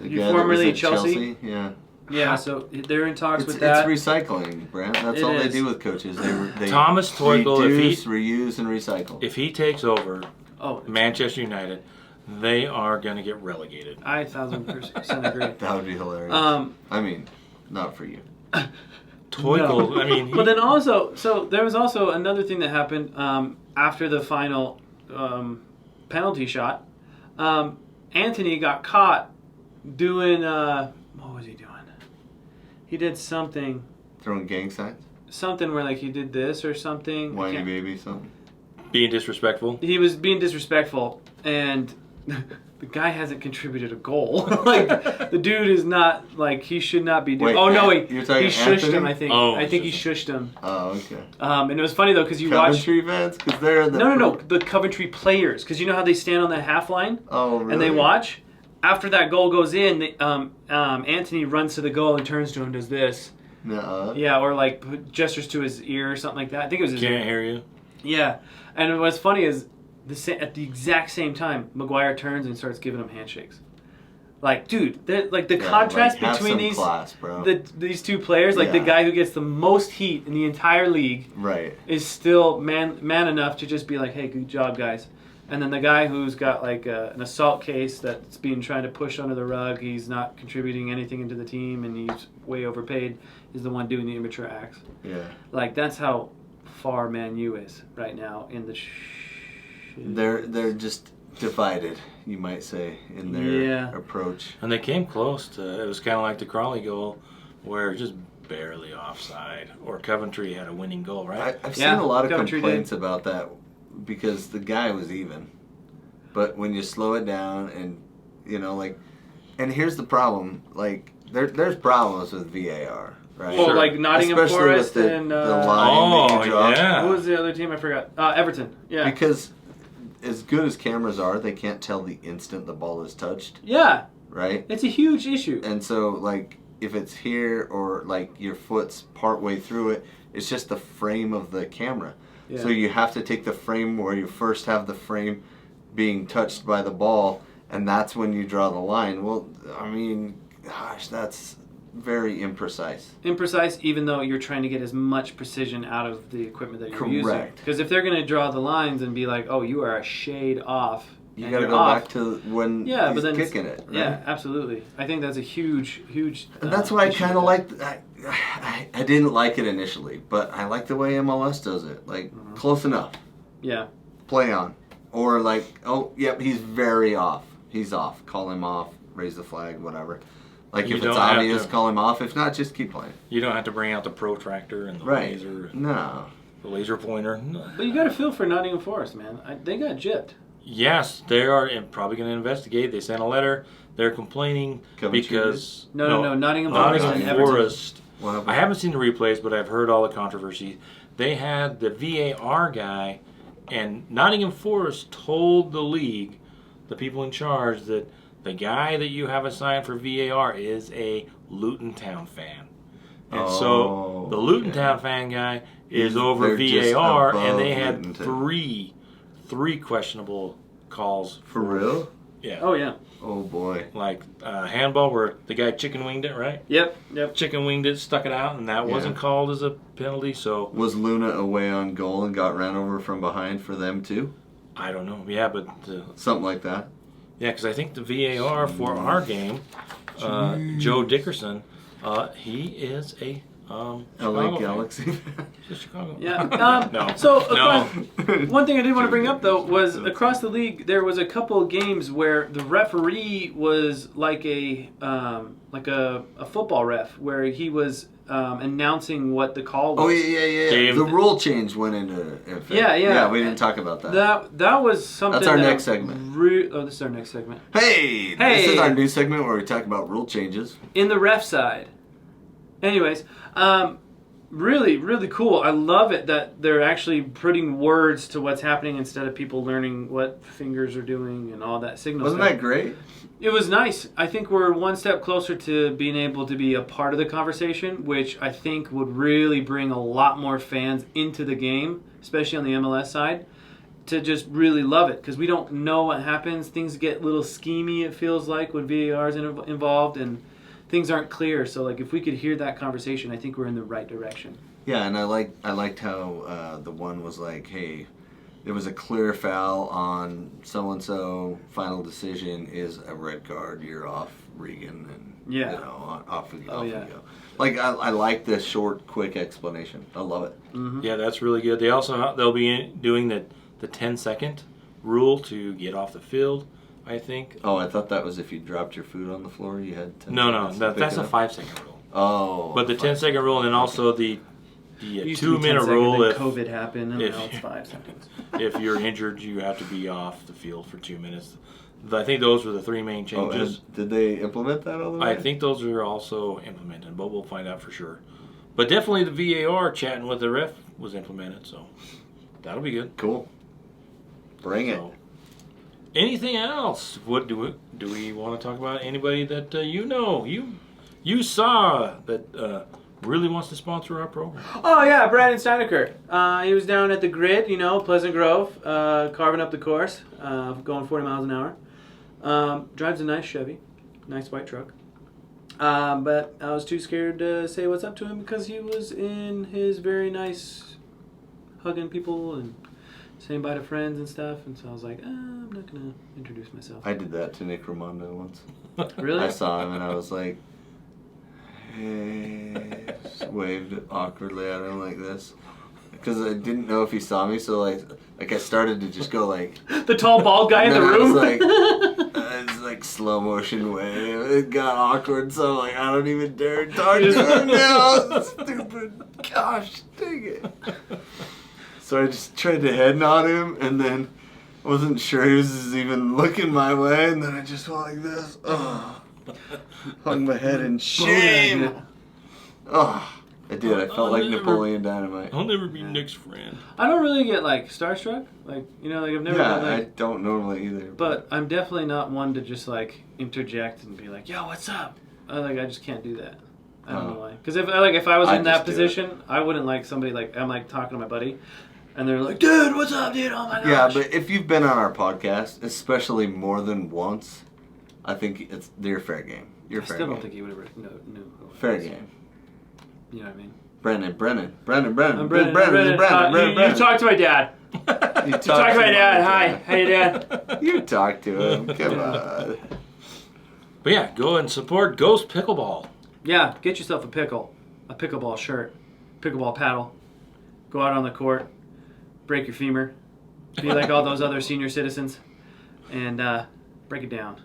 Yeah. Formerly Chelsea.
Yeah.
Yeah, so they're in talks with that.
It's recycling, Brent. That's all they do with coaches. They
Thomas Tuchel,
reuse, and recycle.
If he takes over Manchester United, they are going to get relegated.
I 1,000% agree.
That would be hilarious. I mean, not for you.
Tuchel,
no.
I mean...
But then also, so there was also another thing that happened after the final penalty shot. Anthony got caught doing... what was he doing? He did something.
Throwing gang signs?
Something where like he did this or something.
Whiny baby something?
Being disrespectful?
He was being disrespectful, and the guy hasn't contributed a goal. Like, the dude is not, like, he should not be doing...
You're talking
he shushed
Anthony?
him, I think. I think he shushed him.
Oh, okay.
And it was funny, though, because you watch...
Coventry fans? Because they're in the...
No, the Coventry players. Because you know how they stand on that half line?
Oh, really?
And they watch? After that goal goes in, Anthony runs to the goal and turns to him and does this.
Nuh-uh.
Yeah, or, like, gestures to his ear or something like that. I think it was his ear.
Can't hear you.
Yeah. And what's funny is, at the exact same time, Maguire turns and starts giving him handshakes. Like, dude, the contrast between these
class, bro.
these two players, like the guy who gets the most heat in the entire league, is still man enough to just be like, hey, good job, guys. And then the guy who's got like an assault case that's being trying to push under the rug, he's not contributing anything into the team, and he's way overpaid, is the one doing the immature acts.
Yeah.
Like, that's how far Man U is right now in the...
They're just divided, you might say, in their approach.
And they came close to... It was kind of like the Crawley goal, where just barely offside. Or Coventry had a winning goal, right?
I've seen a lot of complaints about that because the guy was even. But when you slow it down and, you know, like... And here's the problem. Like, there's problems with VAR. right?
Well, like Nottingham
Especially
Forest
with the
and
line that you draw.
yeah.
what was the other team? I forgot. Everton. Yeah.
Because as good as cameras are, they can't tell the instant the ball is touched,
Yeah.
right?
It's a huge issue.
And so, like, if it's here or, like, your foot's partway through it, it's just the frame of the camera.
Yeah.
So you have to take the frame where you first have the frame being touched by the ball, and that's when you draw the line. Well, I mean, gosh, that's very imprecise.
Imprecise, even though you're trying to get as much precision out of the equipment that you're using.
Correct.
Because if they're going to draw the lines and be like, oh, you are a shade off.
You
and
got to
you're
go
off,
back to when
yeah,
he's
but then
kicking it. Right?
Yeah, absolutely. I think that's a huge.
And that's why I
issue
kind of
with
like. I didn't like it initially, but I like the way MLS does it. Like, close enough.
Yeah.
Play on. Or like, oh, yep, he's very off. He's off. Call him off. Raise the flag. Whatever. Like,
You
if
don't
it's
have
obvious,
to-
call him off. If not, just keep playing.
You don't have to bring out the protractor and the
Right.
laser,
No.
the laser pointer. No.
But you got to feel for Nottingham Forest, man. They got gypped.
Yes, they are probably going to investigate. They sent a letter. They're complaining
Coventry
because
No. Nottingham Forest and
Nottingham
Everton.
Forest.
One of
I haven't seen the replays, but I've heard all the controversy. They had the VAR guy, and Nottingham Forest told the league, the people in charge, that the guy that you have assigned for VAR is a Luton Town fan. And so the Luton
okay.
Town fan guy is over
They're just
VAR,
above
and they had
Luton Town.
three questionable calls.
For real?
Yeah.
Oh, yeah.
Oh, boy.
Like handball where the guy chicken winged it, right?
Yep.
Chicken winged it, stuck it out, and that wasn't called as a penalty. So
Was Luna away on goal and got ran over from behind for them, too?
I don't know. Yeah, but
Something like that.
yeah, because I think the VAR for our game, Joe Dickerson, he is a
LA
Chicago
Galaxy.
fan. He's a Chicago.
Yeah.
No.
So
No.
one thing I did want to bring up though was across the league there was a couple of games where the referee was like a football ref where he was announcing what the call was.
Oh, yeah.
Dave-
The rule change went into effect.
Yeah.
Yeah, we didn't talk about that.
That was something.
That's our
that
next segment.
This is our next segment.
Hey! This is our new segment where we talk about rule changes.
In the ref side. Anyways, really, really cool. I love it that they're actually putting words to what's happening instead of people learning what fingers are doing and all that signal
Wasn't
stuff.
that great?
It was nice. I think we're one step closer to being able to be a part of the conversation, which I think would really bring a lot more fans into the game, especially on the MLS side, to just really love it. Because we don't know what happens. Things get a little schemy, it feels like, when VAR is involved, and things aren't clear. So, like, if we could hear that conversation, I think we're in the right direction.
Yeah, and I liked how the one was like, hey, there was a clear foul on so-and-so, final decision is a red card, you're off, Regan, and
Yeah.
you know, off we go,
Oh,
off
yeah.
we go. Like, I like this short, quick explanation. I love it.
Mm-hmm.
Yeah, that's really good. They'll be doing the 10-second rule to get off the field, I think.
Oh, I thought that was if you dropped your food on the floor, you had 10
No,
seconds to pick
that's
it
a
up.
5-second rule.
Oh.
But the 10-second rule, and then also the
Used to be 10
2-minute
seconds,
rule.
then
If
COVID happened, and
if-
now it's 5 seconds.
if you're injured, you have to be off the field for 2 minutes. I think those were the three main
Oh,
changes.
did they implement that all the way?
I think those are also implemented, but we'll find out for sure. But definitely the VAR chatting with the ref was implemented, so that'll be good.
Cool. Bring it.
So, anything else? What do we want to talk about? Anybody that you saw that really wants to sponsor our program?
Oh, yeah, Brandon Steinecker. He was down at the grid, Pleasant Grove, carving up the course, going 40 miles an hour. Drives a nice Chevy, nice white truck. But I was too scared to say what's up to him because he was in his very nice hugging people and saying bye to friends and stuff. And so I was like, I'm not going to introduce myself.
I did that to Nick Raimondo once.
Really?
I saw him and I was like, hey, just waved awkwardly at him like this. Because I didn't know if he saw me, so like I started to just go like...
The tall, bald guy in the
and then
room?
It's like slow motion wave. It got awkward, so I'm like, I don't even dare talk to him now. Stupid. Gosh, dang it. So I just tried to head nod him, and then I wasn't sure he was even looking my way, and then I just went like this. Oh. Hung my head in shame. Oh, I did. I felt like Napoleon Dynamite.
I'll never be Nick's friend.
I don't really get like starstruck. Like I've never.
Yeah,
been, like,
I don't normally either.
But I'm definitely not one to just like interject and be like, "Yo, what's up?" I just can't do that. I don't know why. Because if I was in that position, I wouldn't like somebody like I'm like talking to my buddy, and they're like, "Dude, what's up, dude? Oh my gosh."
Yeah, but if you've been on our podcast, especially more than once, I think you're fair game. You're fair
still
game.
don't think he would have knew who I
Fair
was.
game.
You know what I mean?
Brennan.
I'm Brennan. You talk to my dad.
You
Talk to my dad. Hi. Hey, Dad.
You talk to him. Come on.
But yeah, go and support Ghost Pickleball.
Yeah, get yourself a pickleball shirt, pickleball paddle. Go out on the court, break your femur, be like all those other senior citizens, and break it down.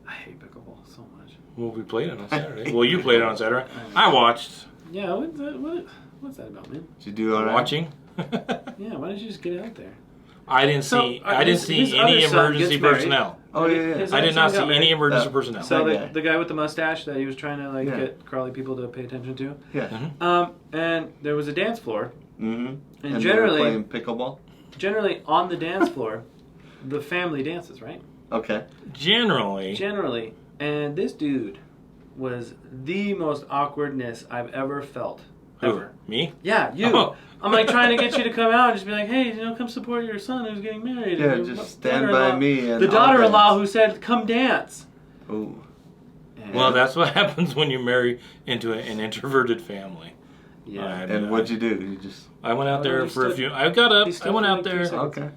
I hate pickleball so much.
Well, we played it on Saturday. Well, you played it on Saturday. I watched.
Yeah, what's that about, man?
Did you do all right?
Watching.
Yeah, why don't you just get out there?
I didn't see any emergency personnel.
Oh, yeah.
I did not see any emergency personnel.
So
That guy.
the guy with the mustache that he was trying to
Yeah.
get Crawley people to pay attention to.
Yeah.
And there was a dance floor.
Mm-hmm.
And
they
generally-
were playing pickleball?
Generally on the dance floor, the family dances, right?
Okay.
Generally.
And this dude was the most awkwardness I've ever felt.
Who?
Ever.
Me?
Yeah, you.
Oh.
I'm like trying to get you to come out and just be like, hey, come support your son who's getting married.
Yeah,
And
just
your
stand by
daughter-in-law-
me and
the
I'll
daughter-in-law
dance.
who said, come dance.
Ooh.
And-
Well, that's what happens when you marry into an introverted family.
yeah.
And what'd you do? You just...
I went out
Oh,
there
he
for a
stood-
few. I got up.
he stood
I went
for
out
like 3
there,
seconds.
Okay.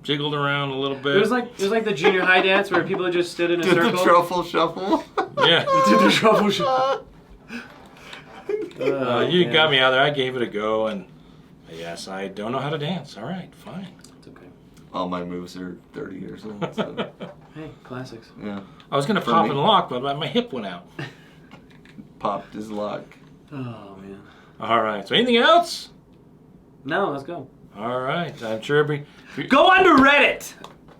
jiggled around a little bit.
It was like the junior high dance where people just stood in a
Did
circle.
the truffle shuffle?
Yeah.
Did the truffle shot.
You got me out there. I gave it a go, and yes, I don't know how to dance. All right, fine.
It's okay.
All my moves are 30 years old. So,
Hey, classics.
yeah.
I was gonna
For
pop
me.
and lock, but my hip went out.
Popped his lock.
Oh, man.
All right. So anything else?
No, let's go.
All right. I'm sure
Go on to Reddit!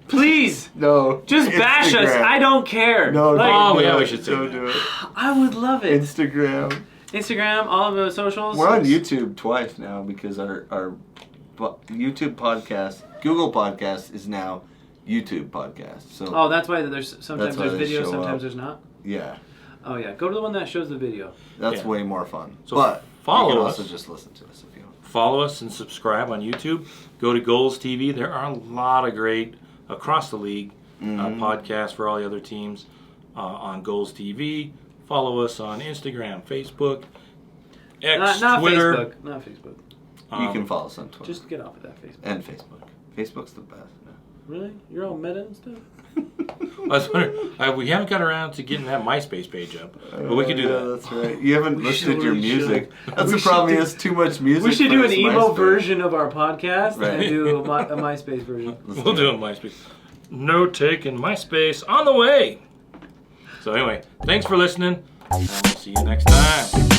Please!
No.
Just bash us.
Instagram.
I don't care.
No,
Like,
Oh,
don't do
yeah, we
it.
should say
Don't
that.
do it.
I would love it.
Instagram.
Instagram, all of the socials.
We're on YouTube twice now because our YouTube podcast, Google Podcast, is now YouTube Podcast. So
Oh, that's why sometimes
That's why
there's
they
video,
show
sometimes
up.
there's not.
yeah,
Oh yeah, go to the one that shows the video.
that's
Yeah.
way more fun.
So
but
follow
you can
us.
also just listen to us if you want.
Follow us and subscribe on YouTube. Go to Goals TV. There are a lot of great across the league podcasts for all the other teams on Goals TV. Follow us on Instagram, Facebook, X,
Not
Twitter.
Facebook. Not Facebook.
You can follow us on Twitter
Just get off of that Facebook.
and Facebook. Facebook's the best.
Really? You're all meta and stuff?
I was wondering, we haven't got around to getting that MySpace page up, but we can do
Yeah,
that.
that's right. You haven't listed your
totally
music.
should.
That's
We
the problem.
should
He has too much music.
We should
for
do an
his
emo
MySpace.
version of our podcast
Right.
and do a MySpace version.
We'll do a MySpace. No taking MySpace on the way. So anyway, thanks for listening, and we'll see you next time.